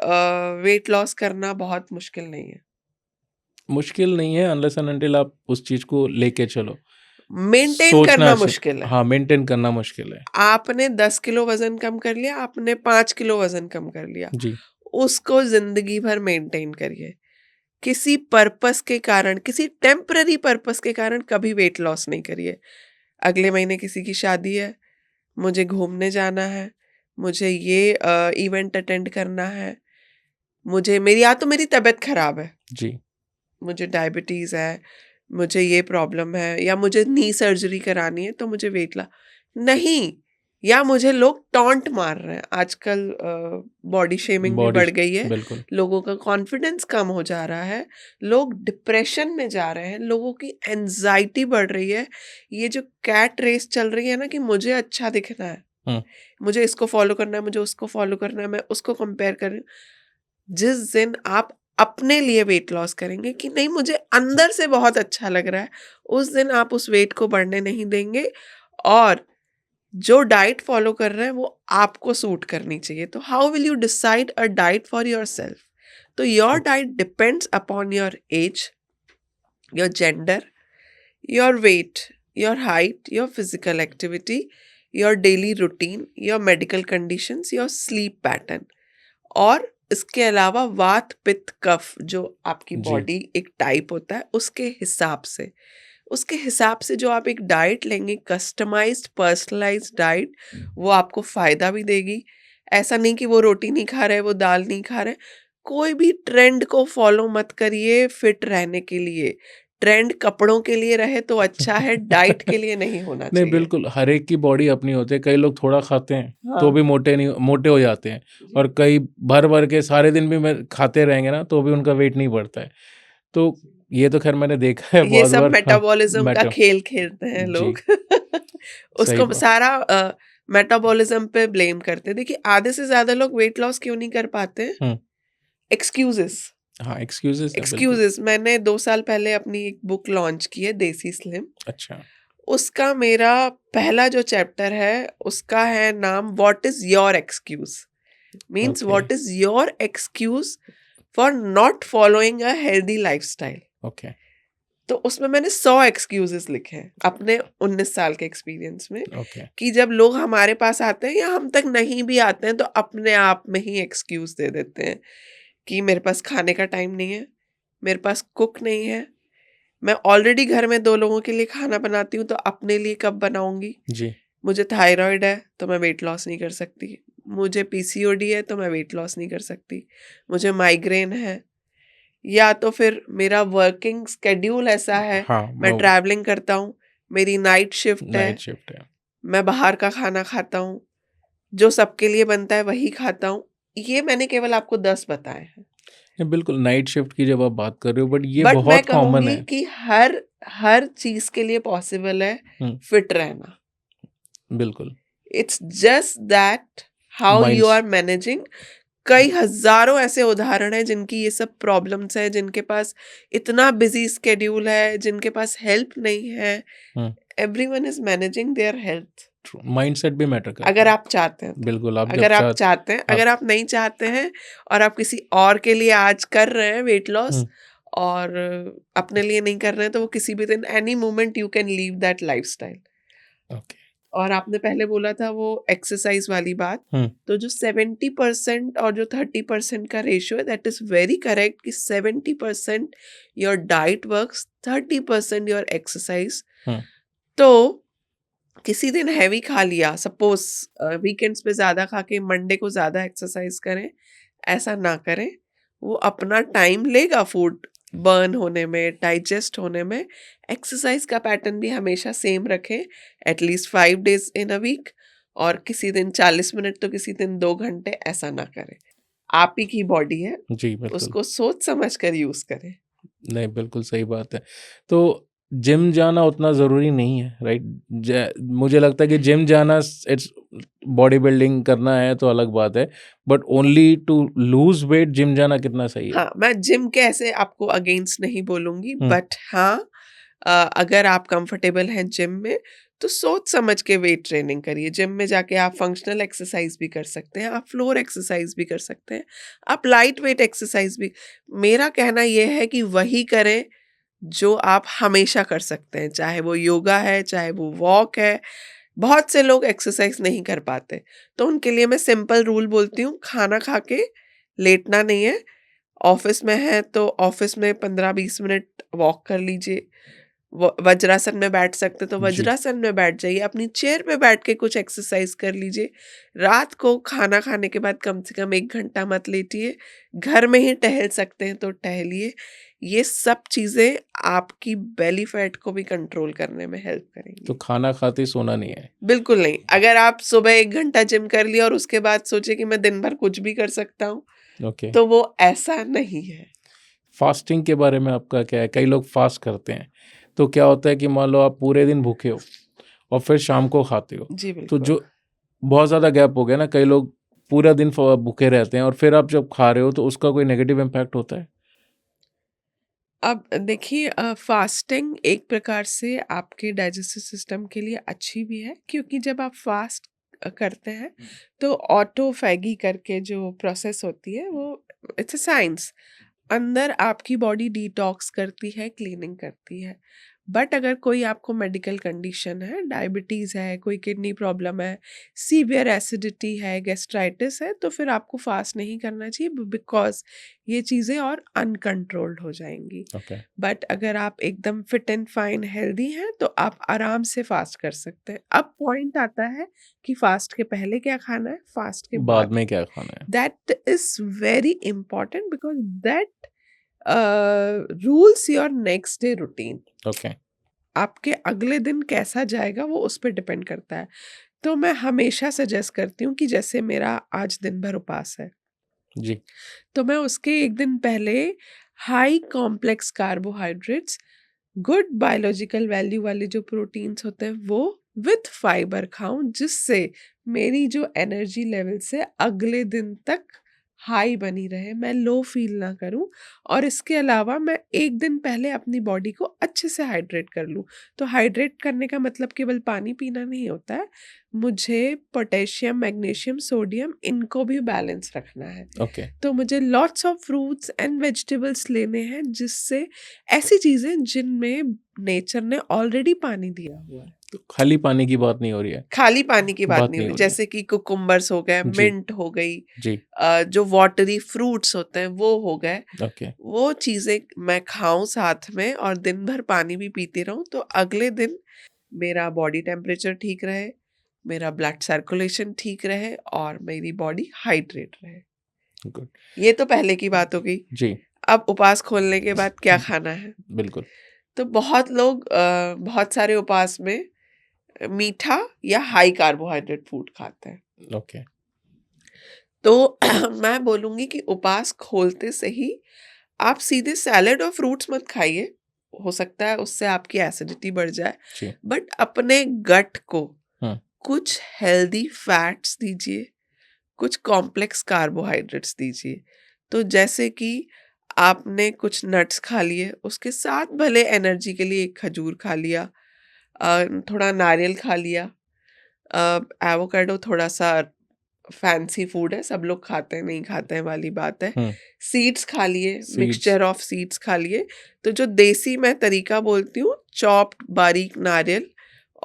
वेट लॉस करना बहुत मुश्किल नहीं है। मुश्किल नहीं है अनलेस एंड अनटिल आप उस चीज़ को लेके चलो। मेंटेन सोचना करना च मुश्किल है। हाँ, मेंटेन करना मुश्किल है। आपने 10 किलो वज़न कम कर लिया, आपने 5 किलो वज़न कम कर लिया। जी, उसको ज़िंदगी भर मेंटेन करिए। किसी पर्पस के कारण, किसी टेम्पररी पर्पस के कारण कभी वेट लॉस नहीं करिए। अगले महीने किसी की शादी है, मुझे घूमने जाना है, मुझे ये इवेंट अटेंड करना है, मुझे मेरी या तो मेरी तबीयत खराब है, जी, मुझे डायबिटीज़ है, मुझे ये प्रॉब्लम है, या मुझे नी सर्जरी करानी है तो मुझे वेट ला नहीं, या मुझे लोग टॉन्ट मार रहे हैं। आजकल बॉडी शेमिंग भी बॉडी बढ़ गई है, बिल्कुल। लोगों का कॉन्फिडेंस कम हो जा रहा है, लोग डिप्रेशन में जा रहे हैं, लोगों की एंजाइटी बढ़ रही है। ये जो कैट रेस चल रही है ना, कि मुझे अच्छा दिखना है, हुँ, मुझे इसको फॉलो करना है, मुझे उसको फॉलो करना है, मैं उसको कंपेयर कर रही हूँ। जिस दिन आप अपने लिए वेट लॉस करेंगे कि नहीं मुझे अंदर से बहुत अच्छा लग रहा है, उस दिन आप उस वेट को बढ़ने नहीं देंगे, और जो डाइट फॉलो कर रहे हैं वो आपको सूट करनी चाहिए। तो how will you decide a diet for yourself? तो your diet depends upon your age, your gender, your weight, your height, your physical activity, your daily routine, your medical conditions, your sleep pattern. और इसके अलावा वात पित्त कफ जो आपकी जी। Body एक type होता है उसके हिसाब से जो आप एक डाइट लेंगे, कस्टमाइज्ड पर्सनलाइज्ड डाइट, वो आपको फायदा भी देगी। ऐसा नहीं कि वो रोटी नहीं खा रहे, वो दाल नहीं खा रहे। कोई भी ट्रेंड को फॉलो मत करिए फिट रहने के लिए। ट्रेंड कपड़ों के लिए रहे तो अच्छा है, डाइट के लिए नहीं होना नहीं, चाहिए। बिल्कुल, हर एक की बॉडी अपनी होती है। कई लोग थोड़ा खाते हैं तो हाँ। भी मोटे हो जाते हैं, और कई भर के सारे दिन भी खाते रहेंगे ना तो भी उनका वेट नहीं बढ़ता है। तो ये तो खैर मैंने देखा है ये बहुत सब बार। मेटाबॉलिज्म का खेल खेलते हैं जी, लोग। सही उसको बात। सारा मेटाबॉलिज्म पे ब्लेम करते हैं। देखिए आधे से ज्यादा लोग वेट लॉस क्यों नहीं कर पाते हैं? हम्म, एक्सक्यूजेस। हाँ, एक्सक्यूजेस है, बिल्कुल। एक्सक्यूजेस। मैंने 2 साल पहले अपनी एक बुक लॉन्च की है, देसी स्लिम। अच्छा, उसका मेरा पहला जो चैप्टर है उसका है नाम what is your excuse. Means okay, what is your excuse for not following a healthy lifestyle. Okay, तो उसमें मैंने 100 एक्सक्यूजेस लिखे हैं अपने 19 साल के एक्सपीरियंस में, ओके, कि जब लोग हमारे पास आते हैं या हम तक नहीं भी आते हैं तो अपने आप में ही एक्सक्यूज दे देते हैं कि मेरे पास खाने का टाइम नहीं है, मेरे पास कुक नहीं है, मैं ऑलरेडी घर में 2 लोगों के लिए खाना बनाती हूँ तो अपने लिए कब बनाऊंगी, जी, मुझे थायराइड है तो मैं वेट लॉस नहीं कर सकती, मुझे पीसीओडी है तो मैं वेट लॉस नहीं कर सकती, मुझे माइग्रेन है, या तो फिर मेरा वर्किंग स्केड्यूल ऐसा है, हाँ, मैं वो ट्रैवलिंग करता हूँ, मेरी नाइट शिफ्ट है, नाइट शिफ्ट है। मैं बाहर का खाना खाता हूँ, जो सबके लिए बनता है वही खाता हूँ। ये मैंने केवल आपको 10 बताए हैं, नहीं, बिल्कुल, नाइट शिफ्ट की जब आप बात कर रहे हो, बट ये बट मैं बहुत कॉमन कहूंगी है। कि हर चीज के लिए पॉसिबल है फिट रहना। बिल्कुल, it's just that how you minds are managing. कई हजारों ऐसे उदाहरण हैं जिनकी ये सब प्रॉब्लम्स हैं, जिनके पास इतना बिजी स्केड्यूल है, जिनके पास हेल्प नहीं है। Everyone is managing their health. Mindset भी मैटर करता अगर है। आप चाहते हैं तो। बिल्कुल, आप जब अगर आप चाहते हैं, अगर आप नहीं चाहते हैं और आप किसी और के लिए आज कर रहे हैं वेट लॉस और अपने लिए नहीं कर रहे हैं, तो वो किसी भी दिन any moment you can leave that lifestyle. Okay, और आपने पहले बोला था वो एक्सरसाइज वाली बात, तो जो 70% और जो 30% का रेशियो है, दैट इज वेरी करेक्ट कि 70% your diet works, 30% your exercise. तो किसी दिन हैवी खा लिया, सपोज वीकेंड्स पे ज्यादा खा के मंडे को ज्यादा एक्सरसाइज करें, ऐसा ना करें। वो अपना टाइम लेगा फूड बर्न होने में, डाइजेस्ट होने में। एक्सरसाइज का पैटर्न भी हमेशा सेम रखें, at least 5 days in a week, और किसी दिन 40 मिनट तो किसी दिन 2 घंटे, ऐसा ना करें। आप ही की बॉडी है, जी, बिल्कुल। उसको सोच समझ कर यूज करें। नहीं, बिल्कुल सही बात है। तो जिम जाना उतना ज़रूरी नहीं है, राइट? मुझे लगता है कि जिम जाना इट्स बॉडी बिल्डिंग करना है तो अलग बात है, but only to lose weight gym जाना कितना सही है? हाँ, मैं जिम के ऐसे आपको अगेंस्ट नहीं बोलूंगी, बट हाँ, अगर आप कंफर्टेबल हैं जिम में तो सोच समझ के वेट ट्रेनिंग करिए। जिम में जाके आप फंक्शनल एक्सरसाइज भी कर सकते हैं, आप फ्लोर एक्सरसाइज भी कर सकते हैं, आप लाइट वेट एक्सरसाइज भी। मेरा कहना यह है कि वही करें जो आप हमेशा कर सकते हैं, चाहे वो योगा है, चाहे वो वॉक है। बहुत से लोग एक्सरसाइज नहीं कर पाते, तो उनके लिए मैं सिंपल रूल बोलती हूँ, खाना खा के लेटना नहीं है। ऑफिस में है तो ऑफिस में 15-20 मिनट वॉक कर लीजिए। वज्रासन में बैठ सकते तो जी, वज्रासन में बैठ जाइए, अपनी चेयर पे बैठ के कुछ एक्सरसाइज कर लीजिए। रात को खाना खाने के बाद कम से कम 1 घंटा मत लेटिए। घर में ही टहल सकते हैं तो टहलिए। ये सब चीजें आपकी बेली फैट को भी कंट्रोल करने में हेल्प तो करेंगी। खाना खाते सोना नहीं है। बिल्कुल नहीं। अगर आप सुबह 1 घंटा जिम कर लिया और उसके बाद सोचे कि मैं दिन भर कुछ भी कर सकता हूँ, ओके, तो वो ऐसा नहीं है। फास्टिंग के बारे में आपका क्या है? कई लोग फास्ट करते हैं, तो क्या होता है कि मान लो आप पूरे दिन भूखे हो और फिर शाम को खाते हो, जी तो बिल्कुल। जो बहुत ज़्यादा गैप हो गया ना, कई लोग पूरा दिन भूखे रहते हैं और फिर आप जब खा रहे हो तो उसका कोई नेगेटिव इम्पैक्ट होता है? अब देखिए फास्टिंग एक प्रकार से आपके डाइजेस्टिव सिस्टम के लिए अच्छी भी है, क्योंकि जब आप फास्ट करते हैं तो ऑटोफैगी करके जो प्रोसेस होती है वो इट्स अ साइंस, अंदर आपकी बॉडी डिटॉक्स करती है, क्लीनिंग करती है। बट अगर कोई आपको मेडिकल कंडीशन है, डायबिटीज़ है, कोई किडनी प्रॉब्लम है, सीवियर एसिडिटी है, गैस्ट्राइटिस है, तो फिर आपको फास्ट नहीं करना चाहिए, बिकॉज ये चीज़ें और अनकंट्रोल्ड हो जाएंगी। ओके, बट अगर आप एकदम फिट एंड फाइन हेल्दी हैं तो आप आराम से फास्ट कर सकते हैं। अब पॉइंट आता है कि फास्ट के पहले क्या खाना है, फास्ट के बाद बाद। में क्या खाना है? That is very important because that rules your next day routine. Okay, आपके अगले दिन कैसा जाएगा वो उस पर डिपेंड करता है। तो मैं हमेशा सजेस्ट करती हूँ कि जैसे मेरा आज दिन भर उपास है, जी, तो मैं उसके एक दिन पहले high complex carbohydrates, good biological value वाले जो प्रोटीन्स होते हैं वो विथ फाइबर खाऊं, जिससे मेरी जो एनर्जी लेवल से अगले दिन तक हाई बनी रहे, मैं लो फील ना करूं। और इसके अलावा मैं एक दिन पहले अपनी बॉडी को अच्छे से हाइड्रेट कर लूं। तो हाइड्रेट करने का मतलब केवल पानी पीना नहीं होता है, मुझे पोटेशियम, मैग्नीशियम, सोडियम इनको भी बैलेंस रखना है। ओके। तो मुझे lots of fruits and vegetables लेने हैं, जिससे ऐसी चीजें जिनमें नेचर ने ऑलरेडी पानी दिया हुआ है। तो खाली पानी की बात नहीं हो रही है, खाली पानी की बात बात नहीं नहीं हो रही, हो रही है। जैसे कि कुकुम्बर्स हो गए, जी, मिंट हो गई, जी, जो वाटरी फ्रूट्स होते हैं वो हो गए। ओके, वो चीजें मैं खाऊं साथ में और दिन भर पानी भी पीती रहूं, तो अगले दिन मेरा बॉडी टेम्परेचर ठीक रहे, मेरा ब्लड सर्कुलेशन ठीक रहे और मेरी बॉडी हाइड्रेट रहे। गुड। ये तो पहले की बात हो गई। जी, अब उपास खोलने के बाद क्या खाना है? बिल्कुल, तो बहुत लोग बहुत सारे उपास में मीठा या हाई कार्बोहाइड्रेट फूड खाते हैं। ओके, तो मैं बोलूंगी कि उपास खोलते से ही आप सीधे सैलेड और फ्रूट्स मत खाइए, हो सकता है उससे आपकी एसिडिटी बढ़ जाए। जी, बट अपने गट को हाँ, कुछ हेल्दी फैट्स दीजिए, कुछ कॉम्प्लेक्स कार्बोहाइड्रेट्स दीजिए। तो जैसे कि आपने कुछ नट्स खा लिए, उसके साथ भले एनर्जी के लिए एक खजूर खा लिया, थोड़ा नारियल खा लिया, एवोकाडो थोड़ा सा फैंसी फूड है, सब लोग खाते हैं, नहीं खाते हैं वाली बात है। हुँ, सीड्स खा लिए, सीड्स, मिक्सचर ऑफ सीड्स खा लिए। तो जो देसी मैं तरीका बोलती हूँ, चॉप्ड बारीक नारियल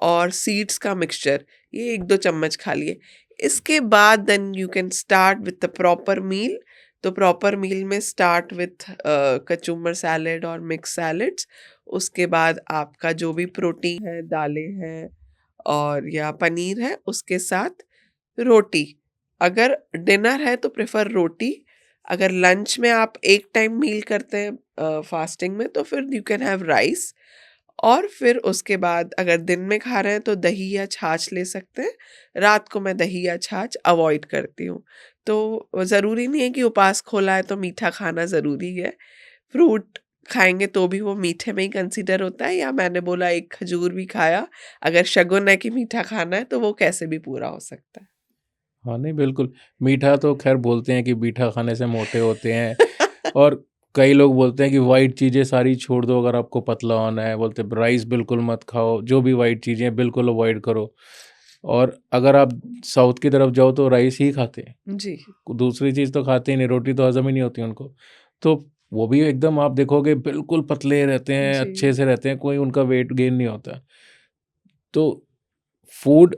और सीड्स का मिक्सचर, ये 1-2 चम्मच खा लिए। इसके बाद then you can start with the proper meal. तो प्रॉपर मील में स्टार्ट विथ कचुम्बर सैलेड और मिक्स सैलेड्स। उसके बाद आपका जो भी प्रोटीन है, दालें हैं और या पनीर है, उसके साथ रोटी। अगर डिनर है तो प्रेफर रोटी। अगर लंच में आप एक टाइम मील करते हैं फास्टिंग में, तो फिर यू कैन हैव राइस। और फिर उसके बाद अगर दिन में खा रहे हैं तो दही या छाछ ले सकते हैं। रात को मैं दही या छाछ अवॉइड करती हूँ। तो ज़रूरी नहीं है कि उपास खोला है तो मीठा खाना ज़रूरी है। फ्रूट खाएंगे तो भी वो मीठे में ही कंसीडर होता है, या मैंने बोला एक खजूर भी खाया, अगर शगुन है कि मीठा खाना है तो वो कैसे भी पूरा हो सकता है। हाँ, नहीं बिल्कुल, मीठा तो ख़ैर बोलते हैं कि मीठा खाने से मोटे होते हैं और कई लोग बोलते हैं कि व्हाइट चीज़ें सारी छोड़ दो अगर आपको पतला होना है, बोलते हैं राइस बिल्कुल मत खाओ, जो भी व्हाइट चीज़ें हैं बिल्कुल अवॉइड करो। और अगर आप साउथ की तरफ जाओ तो राइस ही खाते हैं, जी। दूसरी चीज़ तो खाते ही नहीं, रोटी तो हज़म ही नहीं होती उनको। तो वो भी एकदम आप देखोगे बिल्कुल पतले रहते हैं, जी। अच्छे से रहते हैं, कोई उनका वेट गेन नहीं होता। तो फूड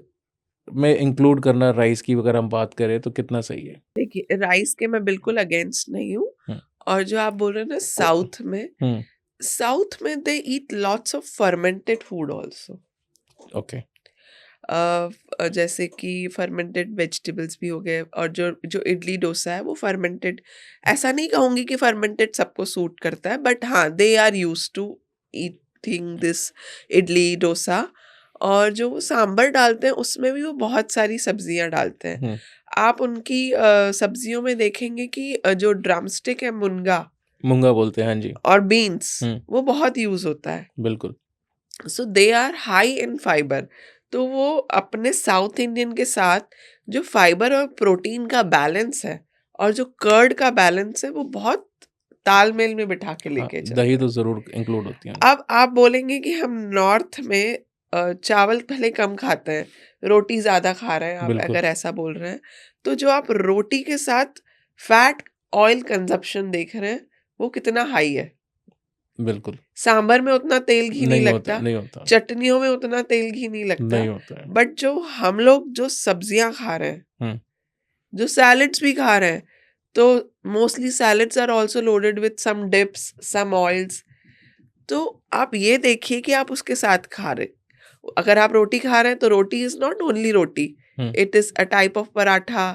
में इंक्लूड करना राइस की अगर हम बात करें तो कितना सही है? देखिए, राइस के मैं बिल्कुल अगेंस्ट नहीं हूँ। हुँ, और जो आप बोल रहे हैं ना हुँ, साउथ में they eat lots of fermented food also. Okay, जैसे कि फर्मेंटेड वेजिटेबल्स भी हो गए, और जो जो इडली डोसा है वो फर्मेंटेड। ऐसा नहीं कहूँगी कि फर्मेंटेड सबको सूट करता है, बट हाँ, they are used to eating this idli dosa. और जो वो सांभर डालते हैं उसमें भी वो बहुत सारी सब्जियां डालते हैं। हुँ, आप उनकी सब्जियों में देखेंगे कि जो ड्रमस्टिक है, मुनगा मूंगा बोलते हैं, हाँ जी। और बीन्स, हुँ, वो बहुत यूज होता है। बिल्कुल, so they are high in fibre. तो वो अपने साउथ इंडियन के साथ जो फाइबर और प्रोटीन का बैलेंस है और जो कर्ड का बैलेंस है, वो बहुत तालमेल में बिठा के हाँ, लेके चल दही रहे तो हैं। ज़रूर इंक्लूड होती है उनमें। अब आप बोलेंगे कि हम नॉर्थ में चावल भले कम खाते हैं, रोटी ज़्यादा खा रहे हैं, आप बिल्कुल, अगर ऐसा बोल रहे हैं, तो जो आप रोटी के साथ फैट ऑयल कंजप्शन देख रहे हैं, वो कितना हाई है। बिल्कुल। सांभर में उतना तेल घी नहीं लगता, नहीं होता, चटनियों में उतना तेल घी नहीं लगता, नहीं होता है। बट जो हम लोग जो सब्जियां खा रहे हैं, हुँ, जो सैलेड्स भी खा रहे हैं, तो mostly salads are also loaded with some dips, some oils. तो आप ये देखिए कि आप उसके साथ खा रहे, अगर आप रोटी खा रहे हैं तो roti is not only roti, hmm. It is a type of paratha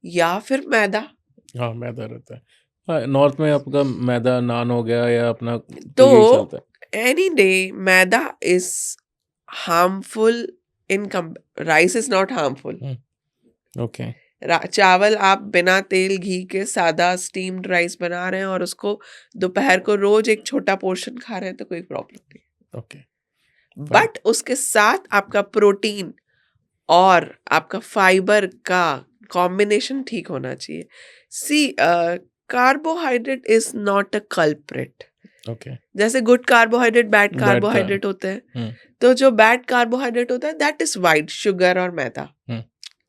या फिर मैदा। हाँ, मैदा रहता है। हाँ, नॉर्थ में आपका मैदा नान हो गया या अपना तो तो यही चलता है। Any day maida is harmful in come, rice is not harmful. Hmm, okay, चावल आप बिना तेल घी के सादा स्टीम्ड राइस बना रहे हैं और उसको दोपहर को रोज एक छोटा पोर्शन खा रहे हैं तो कोई प्रॉब्लम नहीं। Okay, fine. बट उसके साथ आपका प्रोटीन और आपका फाइबर का कॉम्बिनेशन ठीक होना चाहिए। See carbohydrate is not a culprit. Okay, जैसे गुड कार्बोहाइड्रेट बैड बैड का कार्बोहाइड्रेट होते हैं, हुँ, तो जो बैड कार्बोहाइड्रेट होता है दैट इज वाइट शुगर और मैदा, hmm,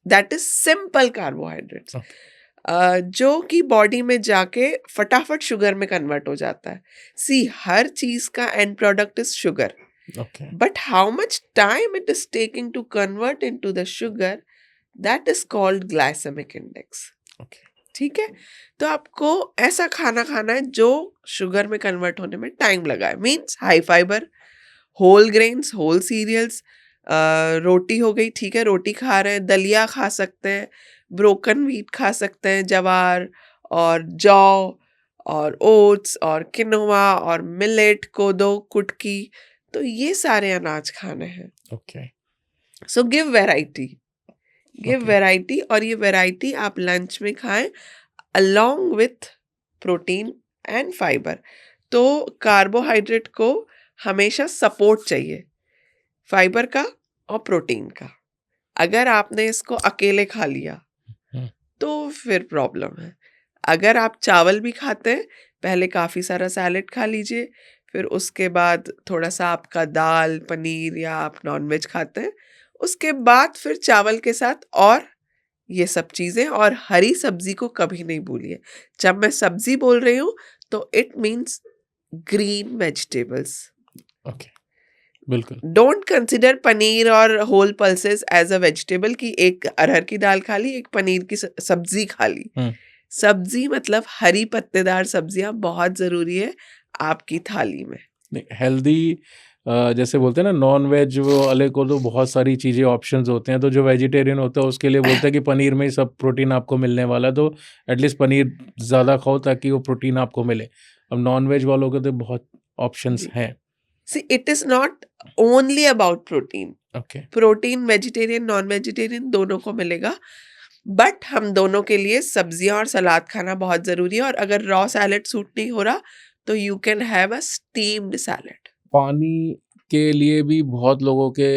that is simple carbohydrates, okay, जो कि बॉडी में जाके फटाफट शुगर में कन्वर्ट हो जाता है। सी हर चीज का and product is sugar, okay, but how much time it is taking to convert into the sugar, that is called glycemic index। Okay, ठीक है, तो आपको ऐसा खाना खाना है जो शुगर में कन्वर्ट होने में टाइम लगा है, means high fibre, whole grains, whole cereals. रोटी हो गई, ठीक है, रोटी खा रहे हैं, दलिया खा सकते हैं, ब्रोकन व्हीट खा सकते हैं, जवार और जौ और ओट्स और किनोवा और मिलेट, कोदो, कुटकी, तो ये सारे अनाज खाने हैं। Okay, so give okay, variety, और ये वैरायटी आप लंच में खाएं along with protein and fibre. तो कार्बोहाइड्रेट को हमेशा सपोर्ट चाहिए, फाइबर का और प्रोटीन का। अगर आपने इसको अकेले खा लिया हुँ, तो फिर प्रॉब्लम है। अगर आप चावल भी खाते हैं, पहले काफ़ी सारा सैलेड खा लीजिए, फिर उसके बाद थोड़ा सा आपका दाल, पनीर या आप नॉनवेज खाते हैं, उसके बाद फिर चावल के साथ और ये सब चीज़ें, और हरी सब्जी को कभी नहीं भूलिए। जब मैं सब्जी बोल रही हूँ तो it means green vegetables. Okay, बिल्कुल, डोंट कंसिडर पनीर और whole pulses as a vegetable कि एक अरहर की दाल खा ली, एक पनीर की सब्जी खा ली। हुँ, सब्जी मतलब हरी पत्तेदार सब्जियां बहुत ज़रूरी है आपकी थाली में। नहीं हेल्दी जैसे बोलते हैं ना नॉन-वेज वो वाले को तो बहुत सारी चीज़ें ऑप्शंस होते हैं, तो जो वेजिटेरियन होता है उसके लिए बोलते हैं कि पनीर में ही सब प्रोटीन आपको मिलने वाला है, तो एटलीस्ट पनीर ज़्यादा खाओ ताकि वो प्रोटीन आपको मिले। अब नॉन-वेज वालों के तो बहुत ऑप्शंस जी, हैं। See it is not only about protein. Okay, protein vegetarian non vegetarian दोनों को मिलेगा, बट हम दोनों के लिए सब्जियां और सलाद खाना बहुत ज़रूरी है। और अगर रॉ सैलेड सूट नहीं हो रहा तो you can have a steamed salad. पानी के लिए भी बहुत लोगों के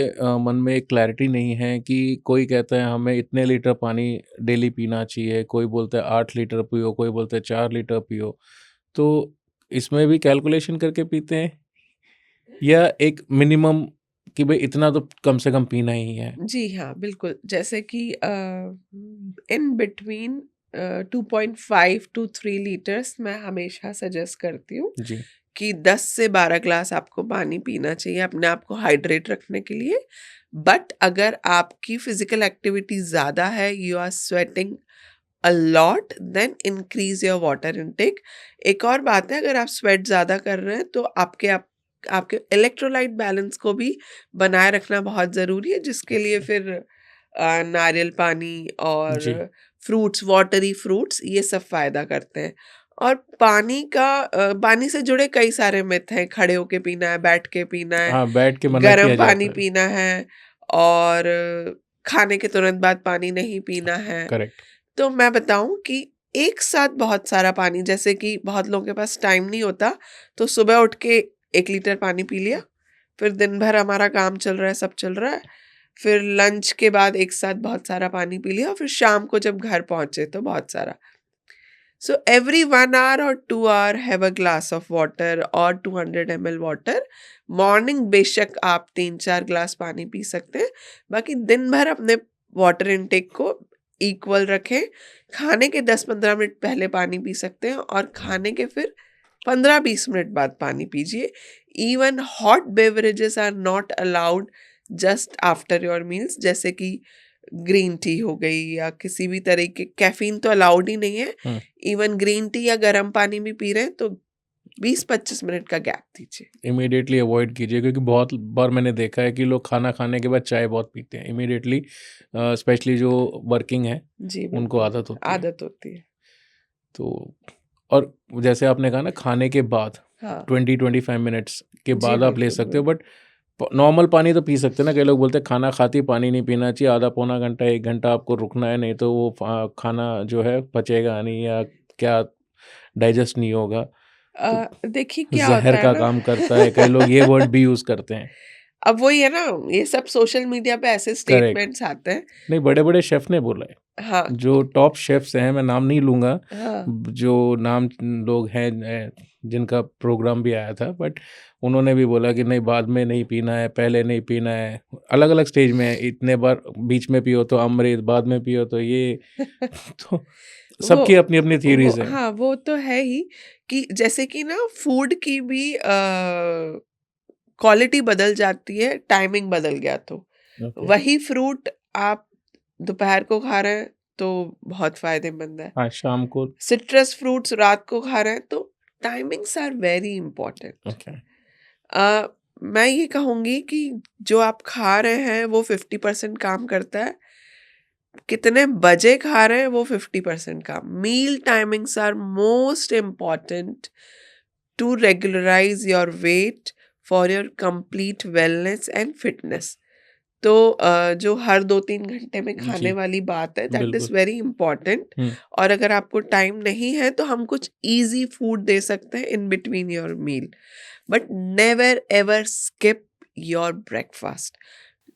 मन में एक क्लैरिटी नहीं है कि कोई कहता है हमें इतने लीटर पानी डेली पीना चाहिए, कोई बोलता है 8 लीटर पियो, कोई बोलता है 4 लीटर पियो। तो इसमें भी कैलकुलेशन करके पीते हैं या एक मिनिमम कि भई इतना तो कम से कम पीना ही है? जी हाँ, बिल्कुल। जैसे कि इन बिटवीन 2.5 टू 3 लीटर्स मैं हमेशा सजेस्ट करती हूँ जी, कि 10 से 12 ग्लास आपको पानी पीना चाहिए अपने आप को हाइड्रेट रखने के लिए। बट अगर आपकी फिजिकल एक्टिविटी ज़्यादा है, you are sweating a lot, then increase your water intake. एक और बात है, अगर आप स्वेट ज़्यादा कर रहे हैं तो आपके इलेक्ट्रोलाइट बैलेंस को भी बनाए रखना बहुत ज़रूरी है, जिसके लिए फिर नारियल पानी और जी। फ्रूट्स, वाटरी फ्रूट्स, ये सब फ़ायदा करते हैं। और पानी से जुड़े कई सारे मिथ हैं, खड़े होके पीना है, बैठ के पीना है, हाँ, बैठ के मना किया गर्म पानी जाता है। पीना है, और खाने के तुरंत बाद पानी नहीं पीना है। करेक्ट। तो मैं बताऊं कि एक साथ बहुत सारा पानी, जैसे कि बहुत लोगों के पास टाइम नहीं होता, तो सुबह उठ के 1 लीटर पानी पी लिया, फिर दिन भर हमारा काम चल रहा है, सब चल रहा है, फिर लंच के बाद एक साथ बहुत सारा पानी पी लिया, और फिर शाम को जब घर पहुंचे तो बहुत सारा। So every 1 hour or 2 hour have a glass of water or 200 ml water. Morning बेशक आप 3-4 ग्लास पानी पी सकते हैं, बाकी दिन भर अपने वाटर इनटेक को इक्वल रखें। खाने के 10-15 मिनट पहले पानी पी सकते हैं और खाने के फिर 15-20 मिनट बाद पानी पीजिए। Even hot beverages are not allowed just after your meals, जैसे कि ग्रीन टी हो गई या किसी भी तरह के, कैफीन तो अलाउड ही नहीं है। इवन ग्रीन टी या गर्म पानी भी पी रहे हैं तो 20-25 मिनट का गैप दीजिए। इमीडिएटली अवॉइड कीजिए, क्योंकि बहुत बार मैंने देखा है कि लोग खाना खाने के बाद चाय बहुत पीते हैं इमीडिएटली, स्पेशली जो वर्किंग है जी उनको बिल्कुल, आदत होती है। आदत होती है। तो और जैसे आपने कहा ना, खाने के बाद हाँ 20-25 मिनट्स के जी बाद आप ले बिल्कुल सकते हो, बिल्कुल। बट नॉर्मल पानी तो पी सकते हैं ना। कई लोग बोलते हैं खाना खाते ही पानी नहीं पीना चाहिए, आधा पौना घंटा 1 घंटा आपको रुकना है, नहीं तो वो खाना जो है पचेगा नहीं, या क्या डाइजेस्ट नहीं होगा, तो देखिए क्या जहर होता है का ना काम करता है। कई लोग ये वर्ड भी यूज करते हैं। अब वही है ना, ये सब सोशल मीडिया पे ऐसे करेक्ट। स्टेटमेंट्स आते हैं। नहीं, बड़े बड़े शेफ ने बोला है, हाँ जो टॉप शेफ्स हैं, मैं नाम नहीं लूंगा, हाँ जो नाम लोग हैं जिनका प्रोग्राम भी आया था, बट उन्होंने भी बोला कि नहीं, बाद में नहीं पीना है, पहले नहीं पीना है, अलग अलग स्टेज में है, इतने बार बीच में पियो तो अमृत, बाद में पियो तो ये तो सबकी वो अपनी अपनी थियरीज हैं। हाँ वो तो है ही, कि जैसे कि ना फूड की भी क्वालिटी बदल जाती है, टाइमिंग बदल गया तो ओके। वही फ्रूट आप दोपहर को खा रहे हैं तो बहुत फायदेमंद है, हाँ, शाम को। सिट्रस फ्रूट्स रात को खा रहे हैं, तो timings are very important. Okay. मैं ये कहूंगी कि जो आप खा रहे हैं वो 50% काम करता है, कितने बजे खा रहे हैं वो 50% काम। Meal timings are most important to regularise your weight for your complete wellness and fitness. तो जो हर 2-3 घंटे में खाने जी वाली बात है, दैट इज बिल्कुल। Very important. और अगर आपको टाइम नहीं है तो हम कुछ इजी फूड दे सकते हैं in between your meal, but never ever skip your breakfast.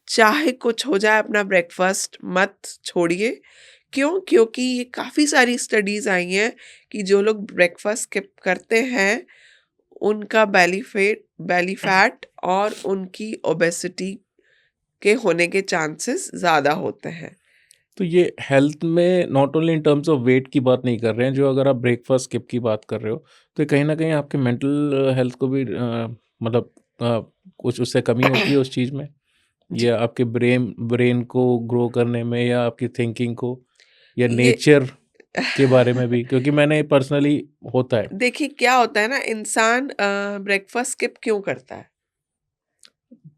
चाहे कुछ हो जाए, अपना ब्रेकफास्ट मत छोड़िए। क्यों? क्योंकि ये काफ़ी सारी स्टडीज़ आई हैं कि जो लोग ब्रेकफास्ट स्किप करते हैं उनका बेली फैट और उनकी ओबेसिटी के होने के चांसेस ज़्यादा होते हैं। तो ये हेल्थ में not only in terms of weight की बात नहीं कर रहे हैं, जो अगर आप ब्रेकफास्ट स्किप की बात कर रहे हो, तो ये कहीं ना कहीं आपके मेंटल हेल्थ को भी मतलब कुछ उससे कमी होती है उस चीज़ में, जी या आपके ब्रेन को ग्रो करने में, या आपकी थिंकिंग को, या ये नेचर के बारे में भी, क्योंकि मैंने पर्सनली होता है। देखिए क्या होता है ना, इंसान ब्रेकफास्ट स्किप क्यों करता है?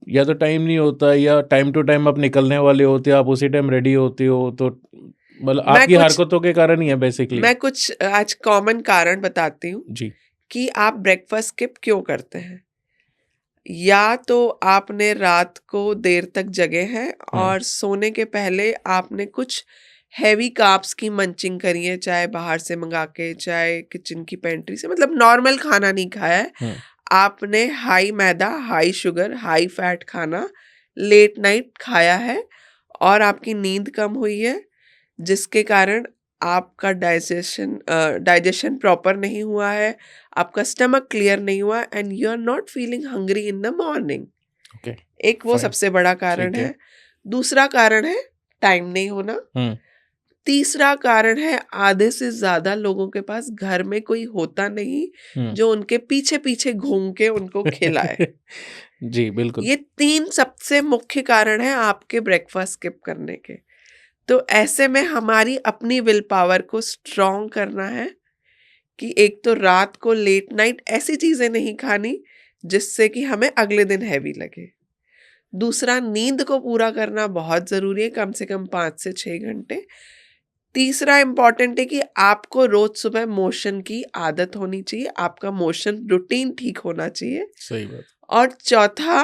या तो टाइम नहीं होता, या टाइम टू टाइम आप निकलने वाले होते हो, आप उसी टाइम रेडी होते हो, तो मतलब मैं आपकी कुछ हरकतों के कारण ही है बेसिकली। मैं कुछ आज कॉमन कारण बताती हूँ जी। कि आप ब्रेकफास्ट स्किप क्यों करते हैं। या तो आपने रात को देर तक जगे हैं और सोने के पहले आपने कुछ हैवी कार्ब्स की मंचिंग करी है, चाहे बाहर से मंगा के, चाहे किचन की पेंट्री से, मतलब नॉर्मल खाना नहीं खाया है। हम्म। आपने हाई मैदा, हाई शुगर, हाई फैट खाना लेट नाइट खाया है और आपकी नींद कम हुई है, जिसके कारण आपका डाइजेशन प्रॉपर नहीं हुआ है, आपका स्टमक क्लियर नहीं हुआ, and you are not feeling hungry in the morning. Okay. एक वो फाइन। सबसे बड़ा कारण ठीक है। है। दूसरा कारण है टाइम नहीं होना। हम्म। तीसरा कारण है आधे से ज्यादा लोगों के पास घर में कोई होता नहीं हम्म। जो उनके पीछे पीछे घूम के उनको खिलाए। जी बिल्कुल। ये 3 सबसे मुख्य कारण है आपके ब्रेकफास्ट स्किप करने के। तो ऐसे में हमारी अपनी विल पावर को स्ट्रॉन्ग करना है कि एक तो रात को लेट नाइट ऐसी चीजें नहीं खानी जिससे कि हमें अगले दिन हैवी लगे। दूसरा, नींद को पूरा करना बहुत जरूरी है, कम से कम 5 से 6 घंटे। तीसरा इम्पॉर्टेंट है कि आपको रोज सुबह मोशन की आदत होनी चाहिए, आपका मोशन रूटीन ठीक होना चाहिए। सही बात। और चौथा,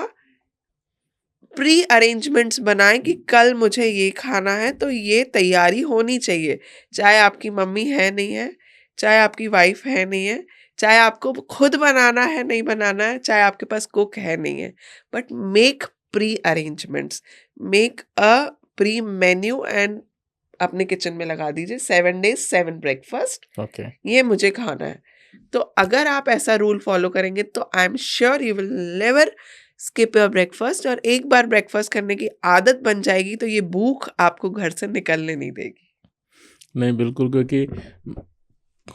प्री अरेंजमेंट्स बनाएं कि कल मुझे ये खाना है तो ये तैयारी होनी चाहिए, चाहे आपकी मम्मी है नहीं है, चाहे आपकी वाइफ है नहीं है, चाहे आपको खुद बनाना है नहीं बनाना है, चाहे आपके पास कुक है नहीं है, but make pre arrangements, make a pre menu and अपने किचन में लगा दीजिए, 7 days 7 ब्रेकफास्ट, ओके। ये मुझे खाना है। तो अगर आप ऐसा रूल फॉलो करेंगे तो I am sure you will never skip your breakfast, और एक बार ब्रेकफास्ट करने की आदत बन जाएगी तो ये भूख आपको घर से निकलने नहीं देगी। नहीं, बिल्कुल, क्योंकि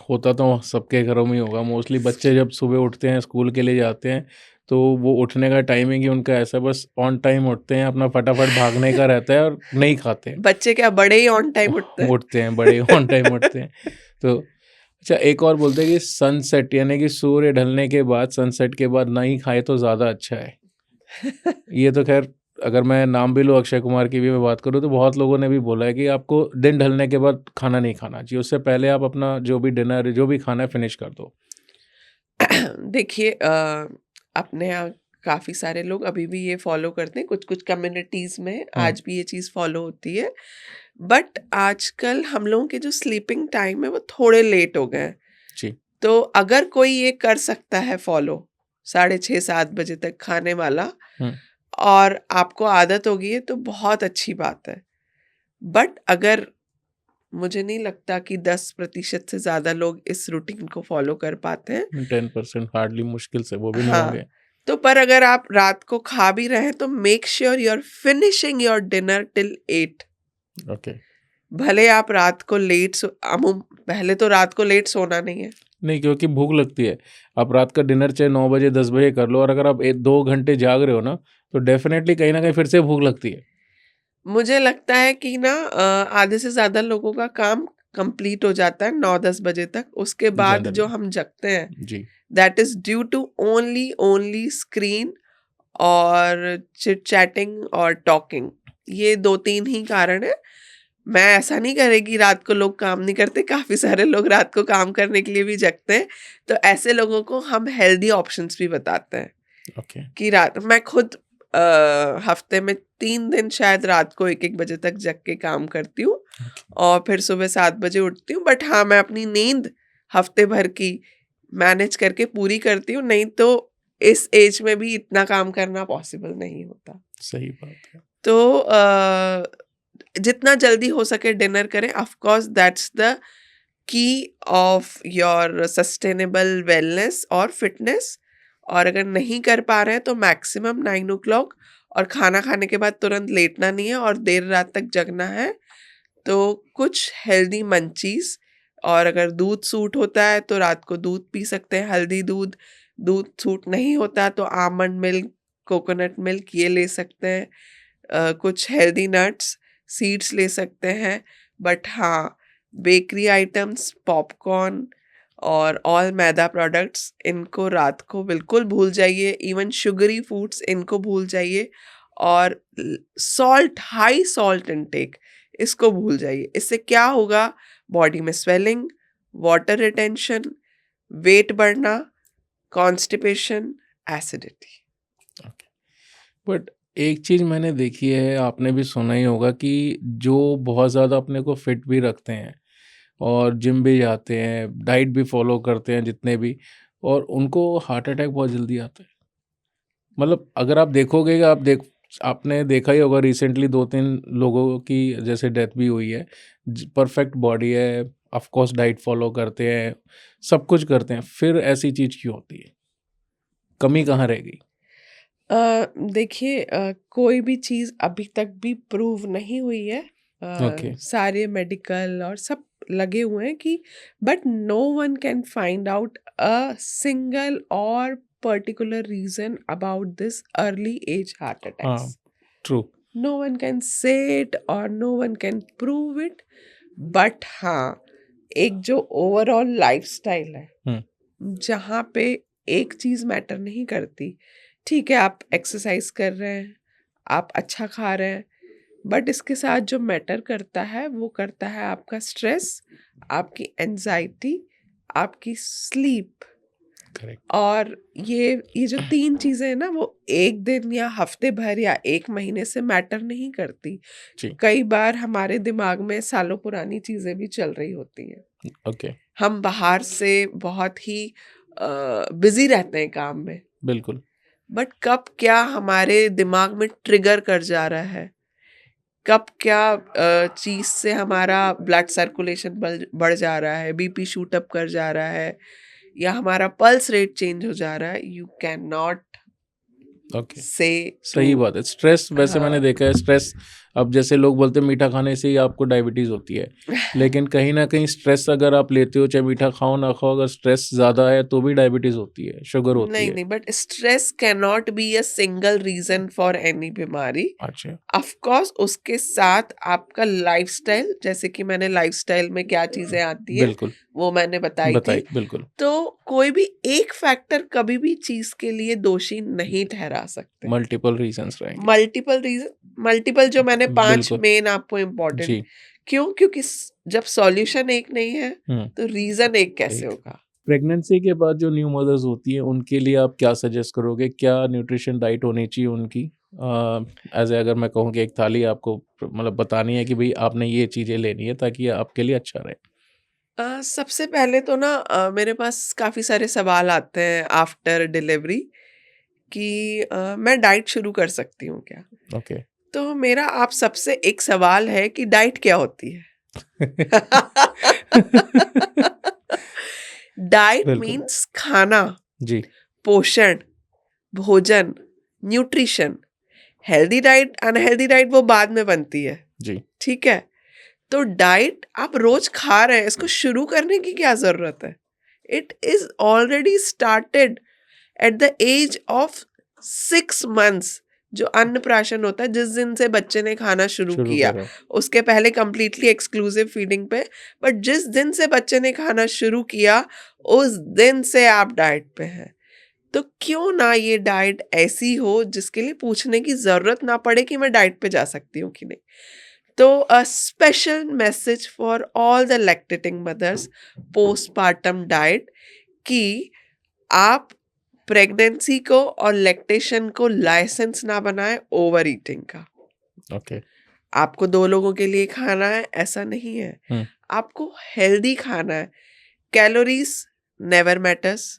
होता तो सबके घरों में ही होगा। मोस्टली बच्चे जब सुबह उठते हैं, स्कूल के लिए जाते हैं, तो वो उठने का टाइमिंग ही उनका ऐसा, बस ऑन टाइम उठते हैं, अपना फटाफट भागने का रहता है और नहीं खाते हैं। बच्चे क्या बड़े ही ऑन टाइम उठते हैं। उठते हैं, बड़े ऑन टाइम उठते हैं। तो अच्छा, एक और बोलते हैं कि सनसेट यानी कि सूर्य ढलने के बाद, सनसेट के बाद नहीं खाए तो ज़्यादा अच्छा है। ये तो खैर, अगर मैं नाम भी लूँ अक्षय कुमार की भी मैं बात करूँ, तो बहुत लोगों ने भी बोला है कि आपको दिन ढलने के बाद खाना नहीं खाना चाहिए, उससे पहले आप अपना जो भी डिनर, जो भी खाना है, फिनिश कर दो। देखिए अपने यहाँ काफ़ी सारे लोग अभी भी ये फॉलो करते हैं, कुछ कुछ कम्युनिटीज़ में आज भी ये चीज़ फॉलो होती है। बट आजकल हम लोगों के जो स्लीपिंग टाइम है वो थोड़े लेट हो गए हैं। जी। तो अगर कोई ये कर सकता है फॉलो 6:30-7 बजे तक खाने वाला, हम्म, और आपको आदत होगी है, तो बहुत अच्छी बात है। बट अगर मुझे नहीं लगता कि 10% से ज़्यादा लोग इस रूटीन को फॉलो कर पाते हैं। 10% हार्डली, मुश्किल से, वो भी नहीं हाँ, होंगे। तो पर अगर आप रात को खा भी रहे हैं तो make sure you are finishing your dinner till 8। Okay. भले आप रात को लेट पहले तो रात को लेट सोना नहीं है। नहीं, क्योंकि भूख लगती है। आप रात का डिनर चाहे 9 बजे 10 बजे कर लो, और अगर आप 2 घंटे जाग रहे हो ना, तो डेफिनेटली कहीं ना कहीं फिर से भूख लगती है। मुझे लगता है कि ना आधे से ज़्यादा लोगों का काम कंप्लीट हो जाता है 9-10 बजे तक। उसके बाद जो जनरली। हम जगते हैं, जी। That is due to only screen और चिट चैटिंग और टॉकिंग। ये 2-3 ही कारण है। मैं ऐसा नहीं करेगी रात को लोग काम नहीं करते, काफ़ी सारे लोग रात को काम करने के लिए भी जगते हैं। तो ऐसे लोगों को हम हेल्दी ऑप्शंस भी बताते हैं ओके। कि रात मैं खुद हफ्ते में 3 दिन शायद रात को 1-1 बजे तक जग के काम करती हूँ, ओके। और फिर सुबह 7 बजे उठती हूँ। बट हाँ, मैं अपनी नींद हफ्ते भर की मैनेज करके पूरी करती हूँ, नहीं तो इस एज में भी इतना काम करना पॉसिबल नहीं होता। सही बात है। तो जितना जल्दी हो सके डिनर करें। Of course that's the key of your sustainable wellness और फिटनेस। और अगर नहीं कर पा रहे हैं तो मैक्सिमम 9 o'clock, और खाना खाने के बाद तुरंत लेटना नहीं है और देर रात तक जगना है। तो कुछ हेल्दी मंचीज, और अगर दूध सूट होता है तो रात को दूध पी सकते हैं, हल्दी दूध। दूध सूट नहीं होता तो आमंड मिल्क, कोकोनट मिल्क ये ले सकते हैं। कुछ हेल्दी नट्स, सीड्स ले सकते हैं। बट हाँ, बेकरी आइटम्स, पॉपकॉर्न और ऑल मैदा प्रोडक्ट्स, इनको रात को बिल्कुल भूल जाइए। इवन शुगरी फूड्स, इनको भूल जाइए। और सॉल्ट, हाई सॉल्ट इनटेक, इसको भूल जाइए। इससे क्या होगा? बॉडी में स्वेलिंग, वाटर रिटेंशन, वेट बढ़ना, कॉन्स्टिपेशन, एसिडिटी। ओके। बट एक चीज़ मैंने देखी है, आपने भी सुना ही होगा, कि जो बहुत ज़्यादा अपने को फिट भी रखते हैं और जिम भी जाते हैं, डाइट भी फॉलो करते हैं जितने भी, और उनको हार्ट अटैक बहुत जल्दी आता है। मतलब अगर आप देखोगे, आपने देखा ही होगा, रिसेंटली 2-3 लोगों की जैसे डेथ भी हुई है। परफेक्ट बॉडी है, ऑफ कोर्स डाइट फॉलो करते हैं, सब कुछ करते हैं, फिर ऐसी चीज़ क्यों होती है? कमी कहाँ रह गई? देखिए कोई भी चीज़ अभी तक भी प्रूव नहीं हुई है। ओके। सारे मेडिकल और सब लगे हुए हैं कि, but no one can find out a single or particular reason about this early age heart हाँ, attacks. True. No one can say it or no one can prove it. But हाँ, एक जो ओवरऑल लाइफस्टाइल है, हुँ, जहाँ पे एक चीज़ matter नहीं करती। ठीक है, आप एक्सरसाइज कर रहे हैं, आप अच्छा खा रहे हैं, बट इसके साथ जो मैटर करता है वो करता है आपका स्ट्रेस, आपकी एंजाइटी, आपकी स्लीप। करेक्ट। और ये जो 3 चीज़ें हैं ना, वो 1 दिन या हफ्ते भर या 1 महीने से मैटर नहीं करती। जी। कई बार हमारे दिमाग में सालों पुरानी चीज़ें भी चल रही होती हैं। ओके। हम बाहर से बहुत ही बिज़ी रहते हैं काम में, बिल्कुल। बट कब क्या हमारे दिमाग में ट्रिगर कर जा रहा है, कब क्या चीज़ से हमारा ब्लड सर्कुलेशन बढ़ जा रहा है, बीपी शूट अप कर जा रहा है, या हमारा पल्स रेट चेंज हो जा रहा है, यू कैन नॉट ओके, से सही टू। बात है। स्ट्रेस वैसे मैंने हाँ। देखा है, स्ट्रेस अब जैसे लोग बोलते हैं मीठा खाने से ही आपको डायबिटीज़ होती है, लेकिन कहीं न कहीं स्ट्रेस अगर आप लेते हो, चाहे मीठा खाओ ना खाओ, अगर स्ट्रेस ज़्यादा है तो भी डायबिटीज़ होती है, शुगर होती नहीं है। नहीं, but stress can not be a single reason for any बीमारी। अच्छा, ऑफ कोर्स उसके साथ आपका लाइफस्टाइल, जैसे कि मैंने लाइफस्टाइल में क्या चीजें आती है बिल्कुल, वो मैंने बताई थी। बताइए, बिल्कुल। तो कोई भी एक फैक्टर कभी भी चीज के लिए दोषी नहीं ठहरा सकते। मल्टीपल रीज़न्स रहेंगे। मल्टीपल जो मैंने 5 बिल्कुल, मेन आपको इम्पोर्टेंट। जी। क्यों? क्योंकि जब सॉल्यूशन एक नहीं है हुँ, तो रीजन एक कैसे एक होगा? प्रेगनेंसी के बाद जो न्यू मदर्स होती हैं, उनके लिए आप क्या सजेस्ट करोगे? क्या न्यूट्रिशन डाइट होनी चाहिए उनकी? ऐज़ अगर मैं कहूँ कि एक थाली आपको मतलब बतानी है कि भई आपने ये चीज़ें लेनी है ताकि ये आपके लिए अच्छा रहे। सबसे पहले तो ना मेरे पास काफ़ी सारे सवाल आते हैं आफ्टर डिलीवरी कि मैं डाइट शुरू कर सकती हूँ क्या? ओके। तो मेरा आप सबसे एक सवाल है कि डाइट क्या होती है? डाइट बिल्कुल, मीन्स खाना, जी, पोषण, भोजन, nutrition. Healthy diet, unhealthy diet वो बाद में बनती है, जी, ठीक है? तो डाइट आप रोज खा रहे हैं, इसको शुरू करने की क्या जरूरत है? It is already started at the age of 6 months. जो अन्नप्राशन होता है, जिस दिन से बच्चे ने खाना शुरू शुरू किया, करो। उसके पहले कंप्लीटली एक्सक्लूसिव फीडिंग पे, बट जिस दिन से बच्चे ने खाना शुरू किया उस दिन से आप डाइट पे हैं। तो क्यों ना ये डाइट ऐसी हो जिसके लिए पूछने की जरूरत ना पड़े कि मैं डाइट पे जा सकती हूँ कि नहीं। तो a special message for all the lactating mothers, postpartum diet, कि आप प्रेगनेंसी को और लैक्टेशन को लाइसेंस ना बनाएं ओवर ईटिंग का। ओके, आपको 2 लोगों के लिए खाना है ऐसा नहीं है। हुँ, आपको हेल्दी खाना है। Calories never matters,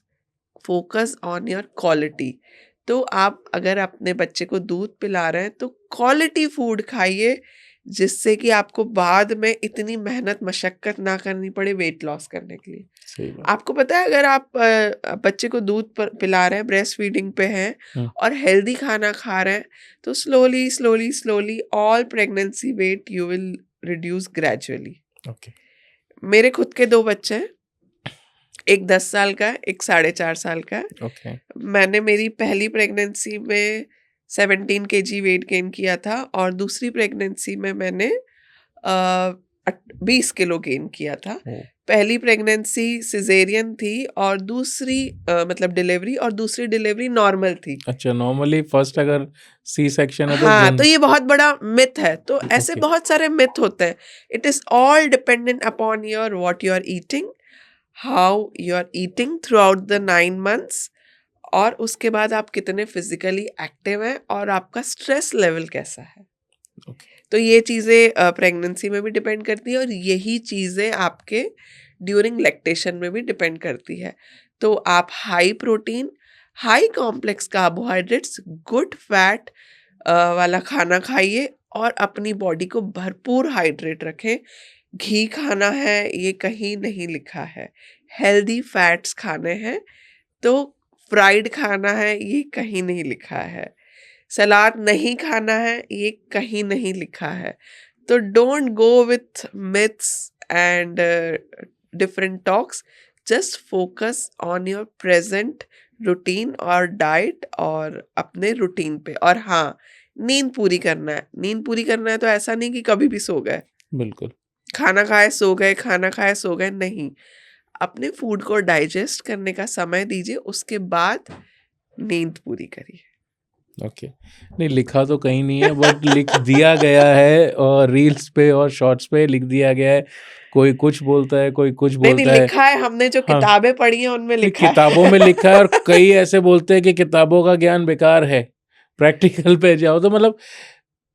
focus on your quality. तो आप अगर अपने बच्चे को दूध पिला रहे हैं तो क्वालिटी फूड खाइए, जिससे कि आपको बाद में इतनी मेहनत मशक्कत ना करनी पड़े वेट लॉस करने के लिए। सही बात। आपको पता है, अगर आप बच्चे को दूध पिला रहे हैं, ब्रेस्ट फीडिंग पे हैं हुँ, और हेल्दी खाना खा रहे हैं, तो slowly slowly slowly all pregnancy weight you will reduce gradually. Okay, मेरे खुद के 2 बच्चे हैं, एक 10 साल का है, एक 4.5 साल का है। ओके, मैंने मेरी पहली प्रेगनेंसी में 17 केजी वेट गेन किया था और दूसरी प्रेगनेंसी में मैंने 20 किलो गेन किया था। ओह! पहली प्रेगनेंसी सिजेरियन थी और दूसरी मतलब डिलीवरी, और दूसरी डिलीवरी नॉर्मल थी। अच्छा, नॉर्मली फर्स्ट अगर सी सेक्शन है तो हाँ, तो जन ये बहुत बड़ा मिथ है। तो ऐसे ओके, बहुत सारे मिथ होते हैं। It is all dependent upon your what you are eating, how you are eating throughout the 9 months, और उसके बाद आप कितने फिजिकली एक्टिव हैं और आपका स्ट्रेस लेवल कैसा है। ओके, तो ये चीज़ें प्रेगनेंसी में भी डिपेंड करती है और यही चीज़ें आपके ड्यूरिंग लैक्टेशन में भी डिपेंड करती है। तो आप high protein, high complex carbohydrates, good fat वाला खाना खाइए और अपनी बॉडी को भरपूर हाइड्रेट रखें। घी खाना है ये कहीं नहीं लिखा है, हेल्दी फैट्स खाने हैं। तो फ्राइड खाना है ये कहीं नहीं लिखा है, सलाद नहीं खाना है ये कहीं नहीं लिखा है। तो don't go with myths and different talks, just focus on your present routine और डाइट और अपने रूटीन पे। और हाँ, नींद पूरी करना है। नींद पूरी करना है तो ऐसा नहीं कि कभी भी सो गए, बिल्कुल, खाना खाए सो गए, खाना खाए सो गए, नहीं। अपने फूड को डाइजेस्ट करने का समय दीजिए, उसके बाद नींद पूरी करिए। ओके। नहीं लिखा तो कहीं नहीं है बट लिख दिया गया है और रील्स पे और शॉर्ट्स पे लिख दिया गया है। कोई कुछ बोलता है, कोई कुछ नहीं नहीं, बोलता है। लिखा है, हमने जो हाँ, किताबें पढ़ी हैं उनमें नहीं लिखा किताबों में है। लिखा है और कई ऐसे बोलते हैं कि किताबों का ज्ञान बेकार है। प्रैक्टिकल पे जाओ तो मतलब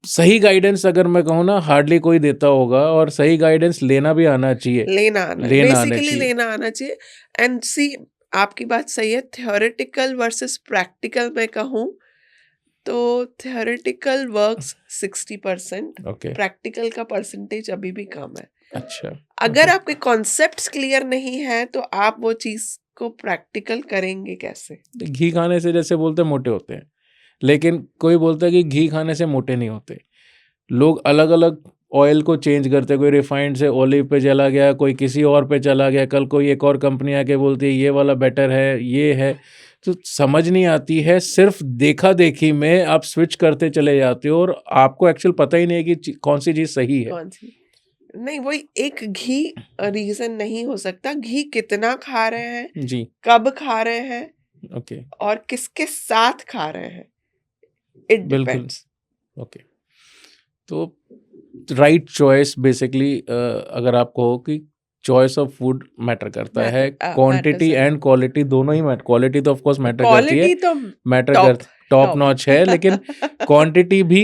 सही गाइडेंस अगर मैं कहूँ ना हार्डली कोई देता होगा और सही गाइडेंस लेना भी आना चाहिए, लेना आना है, लेना आना बेसिकली चाहिए। लेना आना चाहिए। एंड सी, आपकी बात सही है, थ्योरेटिकल वर्सेस प्रैक्टिकल में कहूँ तो थ्योरेटिकल वर्क्स 60%, ओके। प्रैक्टिकल का परसेंटेज अभी भी कम है। अच्छा। अगर ओके। आपके कॉन्सेप्ट्स क्लियर नहीं है तो आप वो चीज को प्रैक्टिकल करेंगे कैसे? घी खाने से जैसे बोलते हैं मोटे होते हैं, लेकिन कोई बोलता है कि घी खाने से मोटे नहीं होते। लोग अलग अलग ऑयल को चेंज करते हैं, कोई रिफाइंड से ओलिव पे चला गया, कोई किसी और पे चला गया, कल कोई एक और कंपनी आके बोलती है ये वाला बेटर है, ये है। तो समझ नहीं आती है, सिर्फ देखा देखी में आप स्विच करते चले जाते हो और आपको एक्चुअल पता ही नहीं है कि कौन सी चीज़ सही है। कौन सी? नहीं, वही एक घी रीजन नहीं हो सकता। घी कितना खा रहे हैं, जी। कब खा रहे हैं, ओके। और किसके साथ खा रहे हैं, इट बिल्कुल। डिपेंड्स। ओके। तो राइट चॉइस बेसिकली, अगर आप कहो कि चॉइस ऑफ फूड मैटर करता है, quantity matters a and quality दोनों ही मैटर, क्वालिटी तो ऑफ कोर्स मैटर करती है, क्वालिटी तो मैटर टॉप कर टॉप टॉप। नॉच है, लेकिन क्वांटिटी भी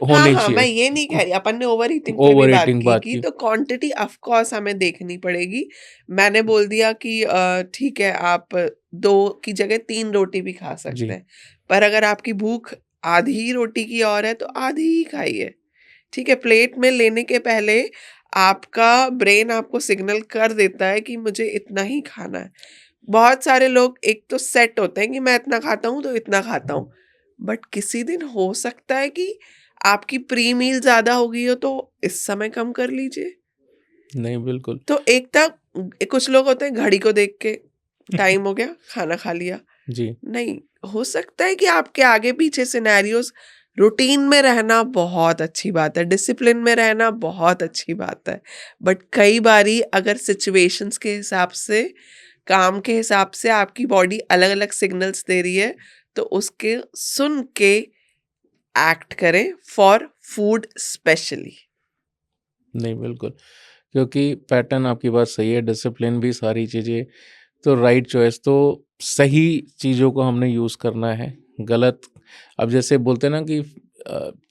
हाँ होनी हाँ, मैं चाहिए। ये नहीं कह रही, अपन ने ओवर ईटिंग पे भी ओवर बात ईटिंग बात की की। तो क्वांटिटी ऑफ कोर्स हमें देखनी पड़ेगी। मैंने बोल दिया कि ठीक है, आप 2 की जगह 3 रोटी भी खा सकते जी। हैं, पर अगर आपकी भूख आधी रोटी की और है तो आधी ही खाइए। ठीक है, प्लेट में लेने के पहले आपका ब्रेन आपको सिग्नल कर देता है कि मुझे इतना ही खाना है। बहुत सारे लोग एक तो सेट होते हैं कि मैं इतना खाता हूँ तो इतना खाता हूँ, बट किसी दिन हो सकता है कि आपकी प्री मील ज्यादा हो गई हो तो इस समय कम कर लीजिए। नहीं, बिल्कुल। तो एक तक कुछ लोग होते हैं घड़ी को देख के टाइम हो गया खाना खा लिया। जी। नहीं, हो सकता है कि आपके आगे पीछे सिनेरियोस, रूटीन में रहना बहुत अच्छी बात है, डिसिप्लिन में रहना बहुत अच्छी बात है, बट कई बारी अगर सिचुएशंस के हिसाब से, काम के हिसाब से आपकी बॉडी अलग अलग सिग्नल्स दे रही है, तो उसके सुन के एक्ट करें फॉर फूड स्पेशली। नहीं, बिल्कुल, क्योंकि पैटर्न आपकी बात सही है, डिसिप्लिन भी, सारी चीज़ें। तो राइट चॉइस तो सही चीज़ों को हमने यूज़ करना है, गलत अब जैसे बोलते हैं ना कि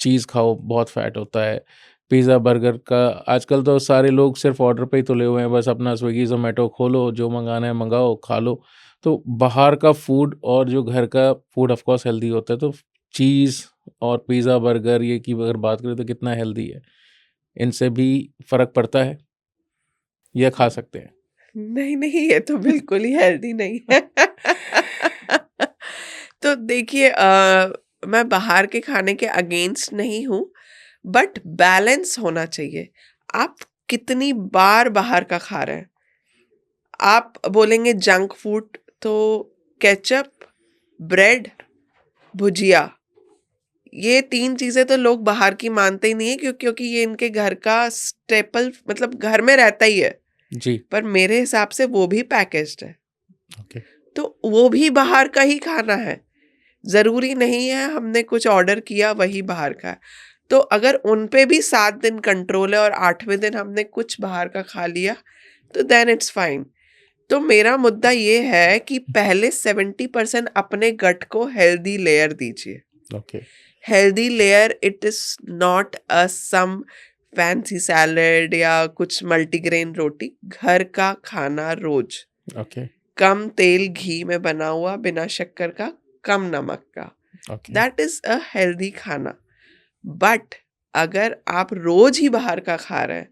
चीज़ खाओ बहुत फैट होता है, पिज़्ज़ा बर्गर का आजकल तो सारे लोग सिर्फ ऑर्डर पे ही तुले हुए हैं, बस अपना स्विगी ज़ोमैटो खोलो, जो मंगाना है मंगाओ, खा लो। तो बाहर का फूड और जो घर का फूड ऑफ कोर्स हेल्दी होता है, तो चीज़ और पिज़्ज़ा बर्गर ये की अगर बात करें तो कितना हेल्दी है, इनसे भी फ़र्क पड़ता है, ये खा सकते हैं। नहीं नहीं, ये तो बिल्कुल ही हेल्दी नहीं है। तो देखिए, मैं बाहर के खाने के अगेंस्ट नहीं हूँ, बट बैलेंस होना चाहिए। आप कितनी बार बाहर का खा रहे हैं? आप बोलेंगे जंक फूड तो केचप, ब्रेड, भुजिया, ये 3 चीजें तो लोग बाहर की मानते ही नहीं है, क्योंकि ये इनके घर का स्टेपल, मतलब घर में रहता ही है। जी। पर मेरे हिसाब से वो भी पैकेज्ड है, ओके। तो वो भी बाहर का ही खाना है। जरूरी नहीं है हमने कुछ ऑर्डर किया वही बाहर का है। तो अगर उन पे भी 7 दिन कंट्रोल है और 8वें दिन हमने कुछ बाहर का खा लिया, तो देन इट्स फाइन। तो मेरा मुद्दा ये है कि पहले 70% अपने गट को हेल्दी लेयर दीजिए। Okay. Healthy layer, it is not a some fancy salad या कुछ मल्टीग्रेन रोटी। घर का खाना रोज, ओके। कम तेल घी में बना हुआ, बिना शक्कर का, कम नमक का, okay. That is a healthy खाना। बट अगर आप रोज ही बाहर का खा रहे हैं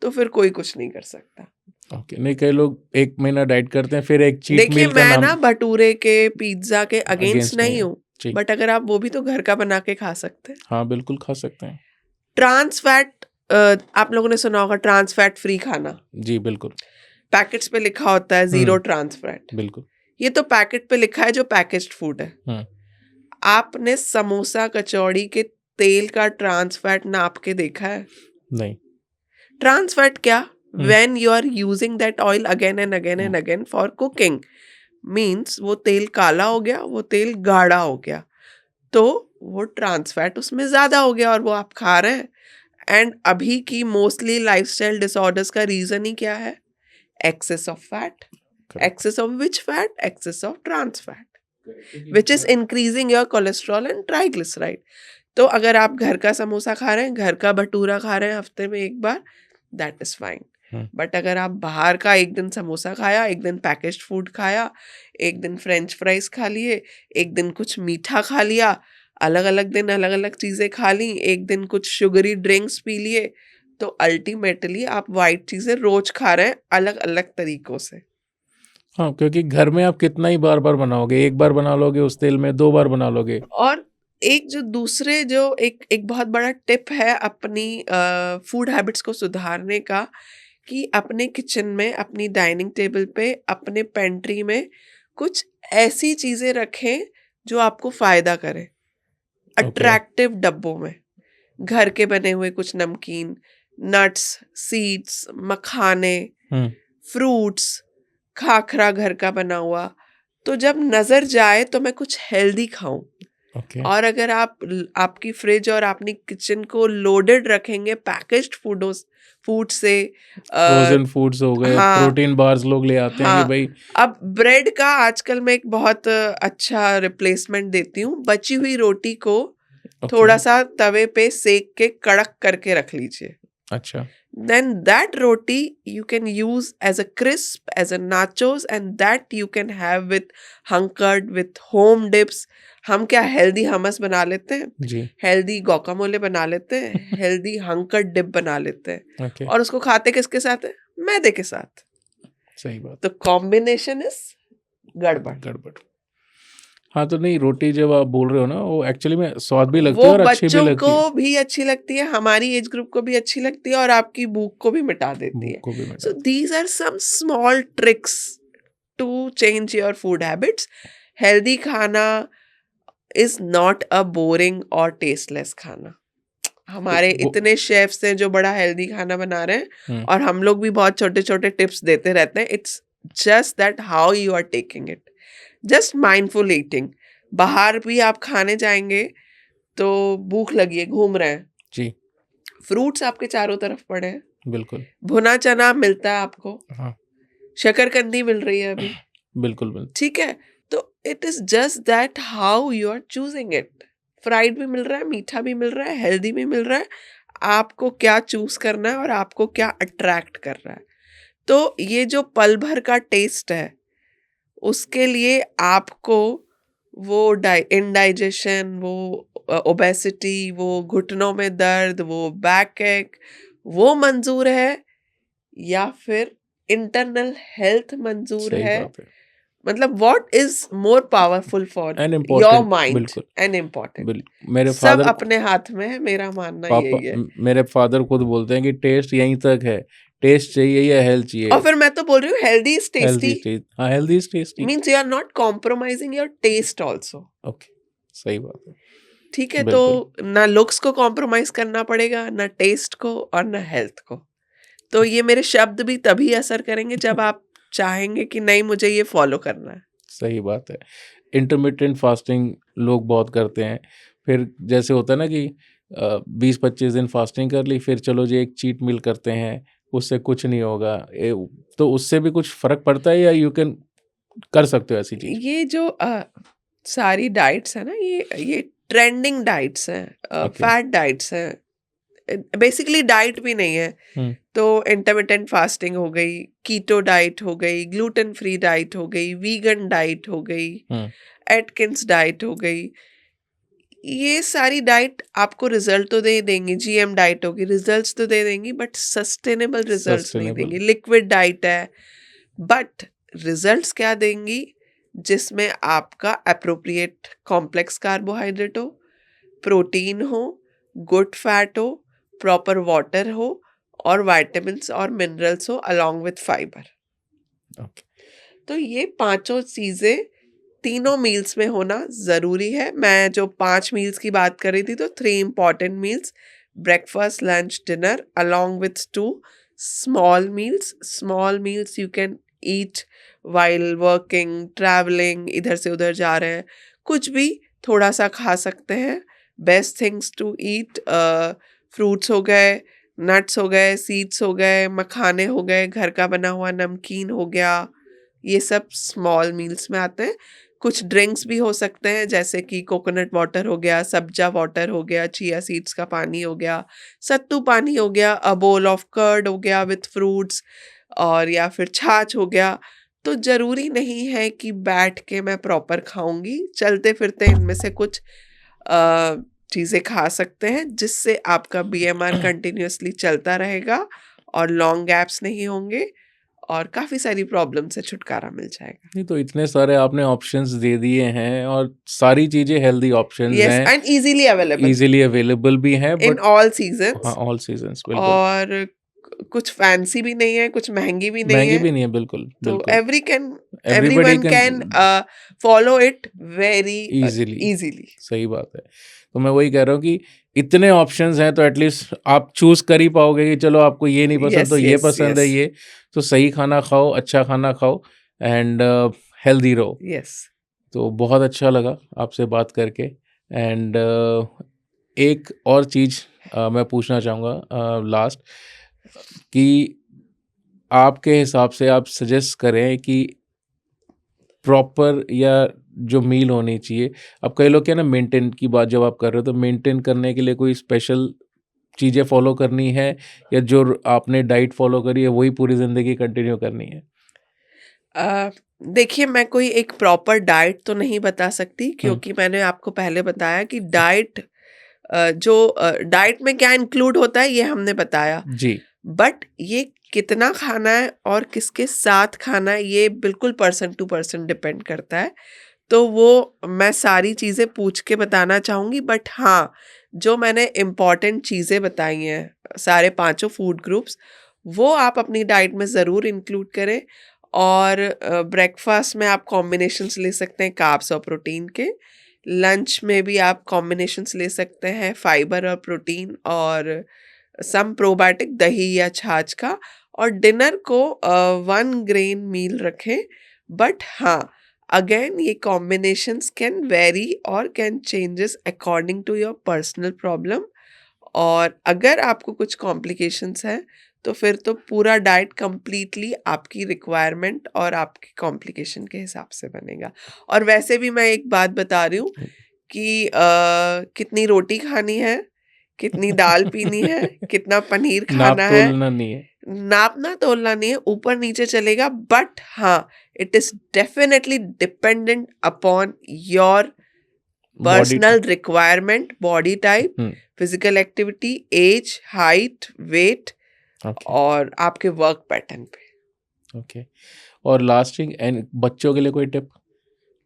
तो फिर कोई कुछ नहीं कर सकता। ओके। नहीं, कई लोग 1 महीना डाइट करते हैं, फिर एक चीट देखिए, मील का मैं नाम ना भटूरे के, पिज्जा के अगेंस्ट अगेंस्ट नहीं नहीं है। हूँ, जी। बट अगर आप वो भी तो घर का बना के खा सकते हैं। हाँ, बिल्कुल खा सकते हैं। ट्रांस फैट, आप लोगों ने सुना होगा ट्रांस फैट फ्री खाना। जी, बिल्कुल। पैकेट्स पे लिखा होता है 0 ट्रांस फैट। बिल्कुल। ये तो पैकेट पे लिखा है जो पैकेज्ड फूड है। हुँ। आपने समोसा कचौड़ी के तेल का ट्रांस फैट नाप के देखा है? नहीं। ट्रांस फैट क्या? Hmm. When you are using that oil again and again and again for cooking, means वो तेल काला हो गया, वो तेल गाढ़ा हो गया, तो वो ट्रांस फैट उसमें ज्यादा हो गया और वो आप खा रहे हैं। एंड अभी की मोस्टली लाइफस्टाइल डिसऑर्डर्स का रीजन ही क्या है? Excess of fat. Correct. Excess of which fat? Excess of trans fat, which is increasing your cholesterol and triglyceride. तो अगर आप घर का समोसा खा रहे हैं, घर का भटूरा खा रहे हैं हफ्ते में एक बार, that is fine. Hmm. But अगर आप बाहर का एक दिन समोसा खाया, एक दिन पैकेज्ड फूड खाया, एक दिन फ्रेंच फ्राइज खा लिए, एक दिन कुछ मीठा खा लिया, अलग अलग दिन अलग अलग चीज़ें खा ली, एक दिन कुछ शुगरी ड्रिंक्स पी लिए, तो अल्टीमेटली आप वाइट चीज़ें रोज खा रहे हैं अलग अलग तरीकों से। हाँ, क्योंकि घर में आप कितना ही बार-बार बनाओगे, एक बार बना लोगे उस तेल में, 2 बार बना लोगे। और एक जो दूसरे जो एक एक बहुत बड़ा टिप है अपनी फूड हैबिट्स को सुधारने का, कि अपने किचन में, अपनी डाइनिंग टेबल पे, अपने पेंट्री में कुछ ऐसी चीज़ें रखें जो आपको फ़ायदा करें। ओके। अट्रैक्टिव डब्बों में घर के बने हुए कुछ नमकीन, नट्स, सीड्स, मखाने, हुँ, फ्रूट्स, खाखरा घर का बना हुआ, तो जब नज़र जाए तो मैं कुछ हेल्दी खाऊं। ओके। और अगर आपकी फ्रिज और अपनी किचन को लोडेड रखेंगे पैकेज्ड फूड से, फ्रोज़न फूड्स हो गए, हाँ प्रोटीन बार्स लोग ले आते हैं कि हाँ, भई अब ब्रेड का आजकल मैं एक बहुत अच्छा रिप्लेसमेंट देती हूँ। बची हुई रोटी को ओके, थोड़ा सा तवे पे सेक के कड़क करके रख लीजिए। अच्छा, Then that roti you can use as a crisp, as a nachos, and that you can have with hunkered, with home dips. हम क्या हेल्दी हमस बना लेते हैं, जी, हेल्दी गुआकामोले बना लेते हैं, हेल्दी हंकर्ड डिप बना लेते हैं, ओके, और उसको खाते किसके साथ है? मैदे के साथ। सही बात, तो कॉम्बिनेशन इज गड़बड़। गड़बड़। हाँ, तो नहीं रोटी जब आप बोल रहे हो ना, वो एक्चुअली में स्वाद भी लगती है वो और अच्छी भी बच्चों लगती है, को भी अच्छी लगती है, हमारी एज ग्रुप को भी अच्छी लगती है, और आपकी भूख को भी मिटा देती भूख है। को भी सो मिटाती these are some small tricks to change your food habits. Healthy खाना is not a boring or tasteless खाना। है। हमारे वो इतने शेफ्स हैं जो बड़ा हेल्दी खाना बना रहे हैं, हुँ, और हम लोग भी बहुत छोटे छोटे टिप्स देते रहते हैं। It's just that how you are taking it, just mindful eating. बाहर भी आप खाने जाएंगे तो भूख लगी है, घूम रहे हैं, जी, फ्रूट्स आपके चारों तरफ पड़े हैं, बिल्कुल, भुना चना मिलता है आपको, हाँ, शकरकंदी मिल रही है अभी, बिल्कुल, ठीक है। तो it is just that how you are choosing it. Fried भी मिल रहा है, मीठा भी मिल रहा है, हेल्दी भी मिल रहा है, आपको क्या चूज करना है और आपको क्या अट्रैक्ट कर रहा है। तो ये जो पल भर का टेस्ट है, उसके लिए आपको वो इंडाइजेशन, वो ओबेसिटी, वो घुटनों में दर्द, वो बैक एक, वो मंजूर है, या फिर इंटरनल हेल्थ मंजूर सही है? बात है। मतलब what is more powerful for and your important mind बिल्कुल, एंड इम्पोर्टेंट? मेरे सब फादर अपने हाथ में है, मेरा मानना पापा यही है। मेरे फादर खुद बोलते हैं कि टेस्ट यहीं तक है, टेस्ट चाहिए या हेल्थ और चाहिए, फिर मैं तो बोल रही हूँ healthy is health tasty, is taste हाँ, health is tasty, means you are not compromising your taste also. Okay, सही बात है, ठीक है, तो बिल्कुल, ना लुक्स को कॉम्प्रोमाइज करना पड़ेगा, ना टेस्ट को, और ना हेल्थ को। तो ये मेरे शब्द भी तभी असर करेंगे जब आप चाहेंगे कि नहीं, मुझे ये फॉलो करना है। सही बात है। इंटरमिटेंट फास्टिंग लोग बहुत करते हैं, फिर जैसे होता है ना कि 20-25 दिन फास्टिंग कर ली, फिर चलो जी एक चीट मील करते हैं, उससे कुछ नहीं होगा। तो उससे भी कुछ फ़र्क पड़ता है या यू कैन कर सकते हो ऐसी चीज़? ये जो सारी डाइट्स है ना, ये ट्रेंडिंग डाइट्स हैं, ओके, फैट डाइट्स हैं, बेसिकली डाइट भी नहीं है। हुँ, तो इंटरमिटेंट फास्टिंग हो गई, कीटो डाइट हो गई, ग्लूटेन फ्री डाइट हो गई, वीगन डाइट हो गई, हुँ, एटकिंस डाइट हो गई। ये सारी डाइट आपको रिजल्ट तो दे देंगी, जीएम डाइट होगी, रिजल्ट्स तो दे देंगी, बट सस्टेनेबल रिजल्ट्स नहीं सस्टेनेबल, देंगी। लिक्विड डाइट है, बट रिजल्ट्स क्या देंगी? जिसमें आपका अप्रोप्रिएट कॉम्प्लेक्स कार्बोहाइड्रेट हो, प्रोटीन हो, गुड फैट हो, प्रॉपर वाटर हो, और विटामिन्स और मिनरल्स हो अलोंग विथ फाइबर। ओके, तो ये पांचों चीजें तीनों मील्स में होना जरूरी है। मैं जो 5 मील्स की बात कर रही थी, तो 3 important meals, breakfast, lunch, dinner, along with 2 small meals. Small meals you can eat while working, travelling, इधर से उधर जा रहे हैं, कुछ भी थोड़ा सा खा सकते हैं। Best things to eat, fruits हो गए, नट्स हो गए, सीड्स हो गए, मखाने हो गए, घर का बना हुआ नमकीन हो गया, ये सब स्मॉल मील्स में आते हैं। कुछ ड्रिंक्स भी हो सकते हैं, जैसे कि कोकोनट वाटर हो गया, सब्जा वाटर हो गया, चिया सीड्स का पानी हो गया, सत्तू पानी हो गया, अ बोल ऑफ कर्ड हो गया विथ फ्रूट्स, और या फिर छाछ हो गया। तो ज़रूरी नहीं है कि बैठ के मैं प्रॉपर खाऊंगी, चलते फिरते इनमें से कुछ चीज़ें खा सकते हैं, जिससे आपका बीएमआर कंटिन्यूअसली चलता रहेगा और लॉन्ग गैप्स नहीं होंगे और काफ़ी सारी प्रॉब्लम से छुटकारा मिल जाएगा। नहीं तो इतने सारे आपने ऑप्शंस दे दिए हैं और सारी चीज़ें हेल्दी ऑप्शंस यस, हैं, and easily available easily available भी हैं, इन बट ऑल हाँ, सीजन्स। ऑल सीजन्स बिल्कुल। और कुछ फैंसी भी नहीं है, कुछ महंगी भी नहीं महंगी है, भी नहीं है, बिल्कुल तो बिल्कुल। Everybody everyone can can follow it very easily, easily. सही बात है। तो मैं वही कह रहा हूँ कि इतने ऑप्शंस हैं तो एटलीस्ट आप चूज़ कर ही पाओगे कि चलो आपको ये नहीं पसंद तो यस, ये यस, पसंद है यस, ये, तो सही खाना खाओ, अच्छा खाना खाओ एंड हेल्दी रहो। यस। तो बहुत अच्छा लगा आपसे बात करके एंड एक और चीज़ मैं पूछना चाहूँगा लास्ट कि आपके हिसाब से आप सजेस्ट करें कि प्रॉपर या जो मील होनी चाहिए, अब कई लोग क्या है ना मेंटेन की बात जब आप कर रहे हो तो मेंटेन करने के लिए कोई स्पेशल चीज़ें फॉलो करनी है या जो आपने डाइट फॉलो करी है वही पूरी ज़िंदगी कंटिन्यू करनी है? अ, देखिए, मैं कोई एक प्रॉपर डाइट तो नहीं बता सकती, हुँ, क्योंकि मैंने आपको पहले बताया कि डाइट में क्या इंक्लूड होता है ये हमने बताया। जी, बट ये कितना खाना है और किसके साथ खाना है, ये बिल्कुल पर्सन टू पर्सन डिपेंड करता है। तो वो मैं सारी चीज़ें पूछ के बताना चाहूँगी, बट हाँ, जो मैंने इम्पॉर्टेंट चीज़ें बताई हैं सारे पांचों फूड ग्रुप्स, वो आप अपनी डाइट में ज़रूर इंक्लूड करें। और ब्रेकफास्ट में आप कॉम्बिनेशंस ले सकते हैं कार्ब्स और प्रोटीन के। लंच में भी आप कॉम्बिनेशंस ले सकते हैं फाइबर और प्रोटीन और सम प्रोबायोटिक दही या छाछ का। और डिनर को 1 ग्रेन मील रखें। बट हाँ, अगेन ये कॉम्बिनेशंस कैन वेरी और can changes according to your personal problem. और अगर आपको कुछ कॉम्प्लिकेशंस हैं, तो फिर तो पूरा डाइट कंप्लीटली आपकी रिक्वायरमेंट और आपकी कॉम्प्लिकेशन के हिसाब से बनेगा। और वैसे भी मैं एक बात बता रही हूँ कि कितनी रोटी खानी है, कितनी दाल पीनी है, कितना पनीर खाना है, नाप-तोलना नहीं है। नापना तोलना नहीं है, ऊपर नीचे चलेगा। बट हाँ, it is definitely dependent upon your body personal requirement, body type, hmm, physical activity, age, height, weight okay, और आपके वर्क पैटर्न पे। ओके। और लास्टिंग एंड बच्चों के लिए कोई टिप?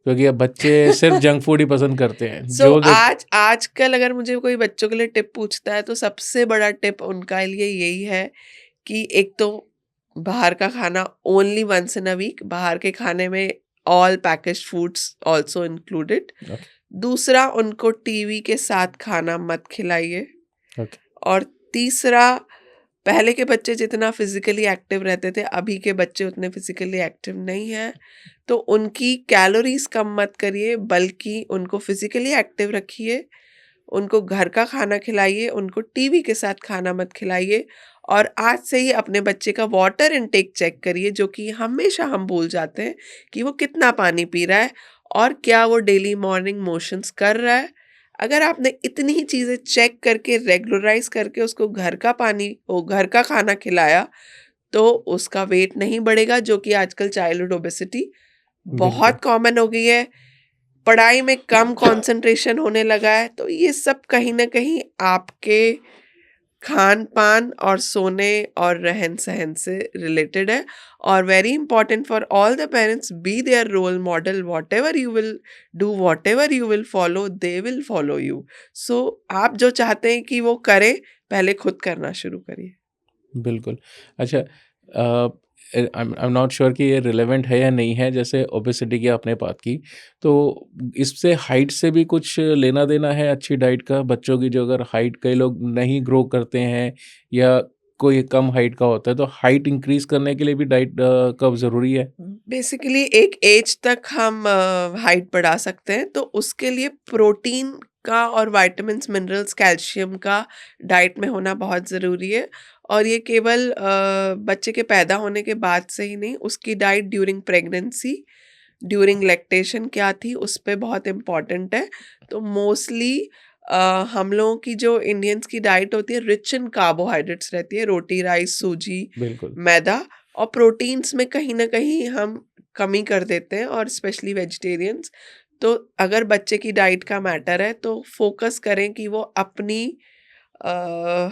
क्योंकि अब बच्चे सिर्फ़ जंक फूड ही पसंद करते हैं। सो जो देख आजकल अगर मुझे कोई बच्चों के लिए टिप पूछता है, तो सबसे बड़ा टिप उनका लिए यही है कि एक तो बाहर का खाना only once in a week, बाहर के खाने में all packaged foods also included. Okay, दूसरा, उनको टीवी के साथ खाना मत खिलाइए। ओके, और तीसरा, पहले के बच्चे जितना फिजिकली एक्टिव रहते थे, अभी के बच्चे उतने फिजिकली एक्टिव नहीं हैं। तो उनकी कैलोरीज कम मत करिए, बल्कि उनको फिजिकली एक्टिव रखिए। उनको घर का खाना खिलाइए, उनको टीवी के साथ खाना मत खिलाइए। और आज से ही अपने बच्चे का वाटर इनटेक चेक करिए, जो कि हमेशा हम भूल जाते हैं कि वो कितना पानी पी रहा है और क्या वो डेली मॉर्निंग मोशंस कर रहा है। अगर आपने इतनी ही चीज़ें चेक करके रेगुलराइज करके उसको घर का खाना खिलाया, तो उसका वेट नहीं बढ़ेगा, जो कि आजकल चाइल्डहुड ओबेसिटी बिल्कुल। बहुत कॉमन हो गई है। पढ़ाई में कम कंसंट्रेशन होने लगा है। तो ये सब कहीं न कहीं आपके खान-पान और सोने और रहन-सहन से रिलेटेड है। और very important for all the parents, be their role model, whatever you will do, whatever you will follow, they will follow you. So आप जो चाहते हैं कि वो करें, पहले खुद करना शुरू करिए। बिल्कुल। अच्छा आई एम नॉट श्योर कि ये रिलेवेंट है या नहीं है, जैसे ओबेसिटी की आपने बात की, तो इससे हाइट से भी कुछ लेना-देना है अच्छी डाइट का? बच्चों की जो अगर हाइट कई लोग नहीं ग्रो करते हैं या कोई कम हाइट का होता है, तो हाइट इंक्रीज़ करने के लिए भी डाइट कब ज़रूरी है? बेसिकली एक एज तक हम हाइट बढ़ा सकते हैं, तो उसके लिए प्रोटीन का और विटामिन्स, मिनरल्स, कैल्शियम का डाइट में होना बहुत ज़रूरी है। और ये केवल बच्चे के पैदा होने के बाद से ही नहीं, उसकी diet during pregnancy, during lactation क्या थी, उस पे बहुत इम्पोर्टेंट है। तो मोस्टली हम लोगों की जो इंडियंस की डाइट होती है, रिच इन कार्बोहाइड्रेट्स रहती है, रोटी, राइस, सूजी, बिल्कुल। मैदा। और प्रोटीन्स में कहीं न कहीं हम कमी कर देते हैं, और स्पेशली वेजिटेरियंस। तो अगर बच्चे की डाइट का मैटर है तो फोकस करें कि वो अपनी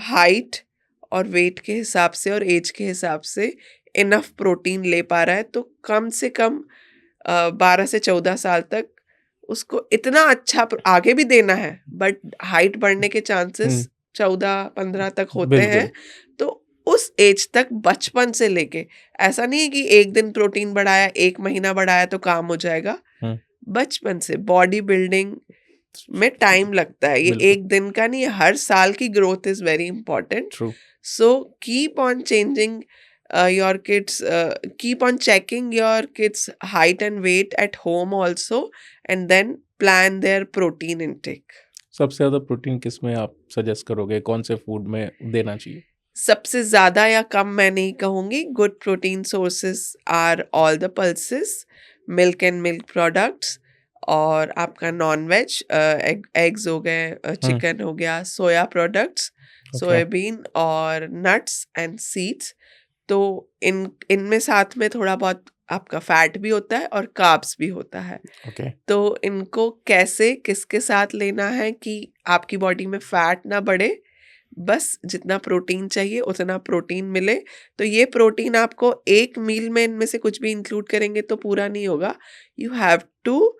हाइट और वेट के हिसाब से और एज के हिसाब से इनफ प्रोटीन ले पा रहा है, तो कम से कम 12 से 14 साल तक उसको इतना अच्छा आगे भी देना है, बट हाइट बढ़ने के चांसेस 14-15 तक होते हैं। बिल्कुल। तो उस एज तक बचपन से लेके, ऐसा नहीं है कि एक दिन प्रोटीन बढ़ाया, 1 महीना बढ़ाया तो काम हो जाएगा। बचपन से बॉडी बिल्डिंग में टाइम लगता है, ये बिल्कुल। एक दिन का नहीं, हर साल की growth is very important. True. So keep on changing your kids, keep on checking your kids' height and weight at home also, and then plan their protein intake. सबसे ज़्यादा प्रोटीन किस में आप सजेस्ट करोगे, कौन से फूड में देना चाहिए? सबसे ज़्यादा या कम मैं नहीं कहूँगी, good protein sources are all the pulses, milk and milk products, और आपका नॉन वेज एग्स हो गए, चिकन हो गया, सोया प्रोडक्ट्स, सोयाबीन और नट्स एंड सीड्स। तो इनमें साथ में थोड़ा बहुत आपका फैट भी होता है और कार्ब्स भी होता है। तो इनको कैसे किसके साथ लेना है कि आपकी बॉडी में फैट ना बढ़े, बस जितना प्रोटीन चाहिए उतना प्रोटीन मिले। तो ये प्रोटीन आपको एक मील में इनमें से कुछ भी इंक्लूड करेंगे तो पूरा नहीं होगा। You have to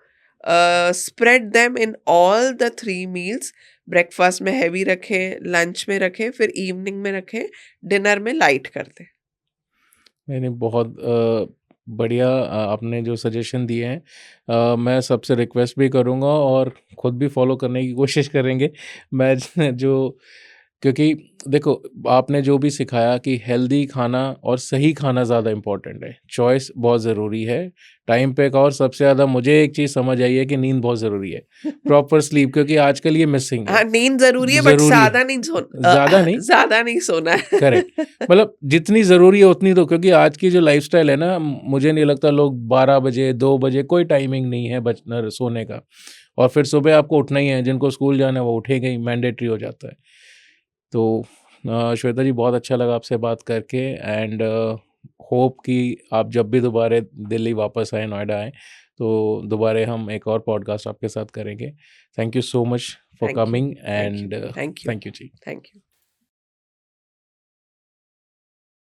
spread them in all the 3 meals. Breakfast में हैवी रखें, लंच में रखें, फिर इवनिंग में रखें, डिनर में लाइट कर दें। नहीं, बहुत बढ़िया आपने जो सजेशन दिए हैं, मैं सबसे रिक्वेस्ट भी करूँगा और ख़ुद भी फॉलो करने की कोशिश करेंगे। मैं जो क्योंकि देखो, आपने जो भी सिखाया कि हेल्दी खाना और सही खाना ज़्यादा इम्पोर्टेंट है, चॉइस बहुत ज़रूरी है, टाइम पे का, और सबसे ज़्यादा मुझे एक चीज़ समझ आई है कि नींद बहुत ज़रूरी है, प्रॉपर स्लीप, क्योंकि आजकल ये मिसिंग है। हाँ, नींद ज़रूरी है, बट ज़्यादा नहीं सोना है। करेक्ट, मतलब जितनी ज़रूरी है उतनी, तो क्योंकि आज की जो लाइफस्टाइल है ना, मुझे नहीं लगता लोग 12 बजे 2 बजे, कोई टाइमिंग नहीं है सोने का, और फिर सुबह आपको उठना ही है, जिनको स्कूल जाना है वो उठेंगे ही, मैंडेटरी हो जाता है। तो श्वेता जी, बहुत अच्छा लगा आपसे बात करके, एंड होप कि आप जब भी दोबारा दिल्ली वापस आए, नोएडा आए, तो दोबारा हम एक और पॉडकास्ट आपके साथ करेंगे। Thank you so much for coming, and thank you जी। Thank you.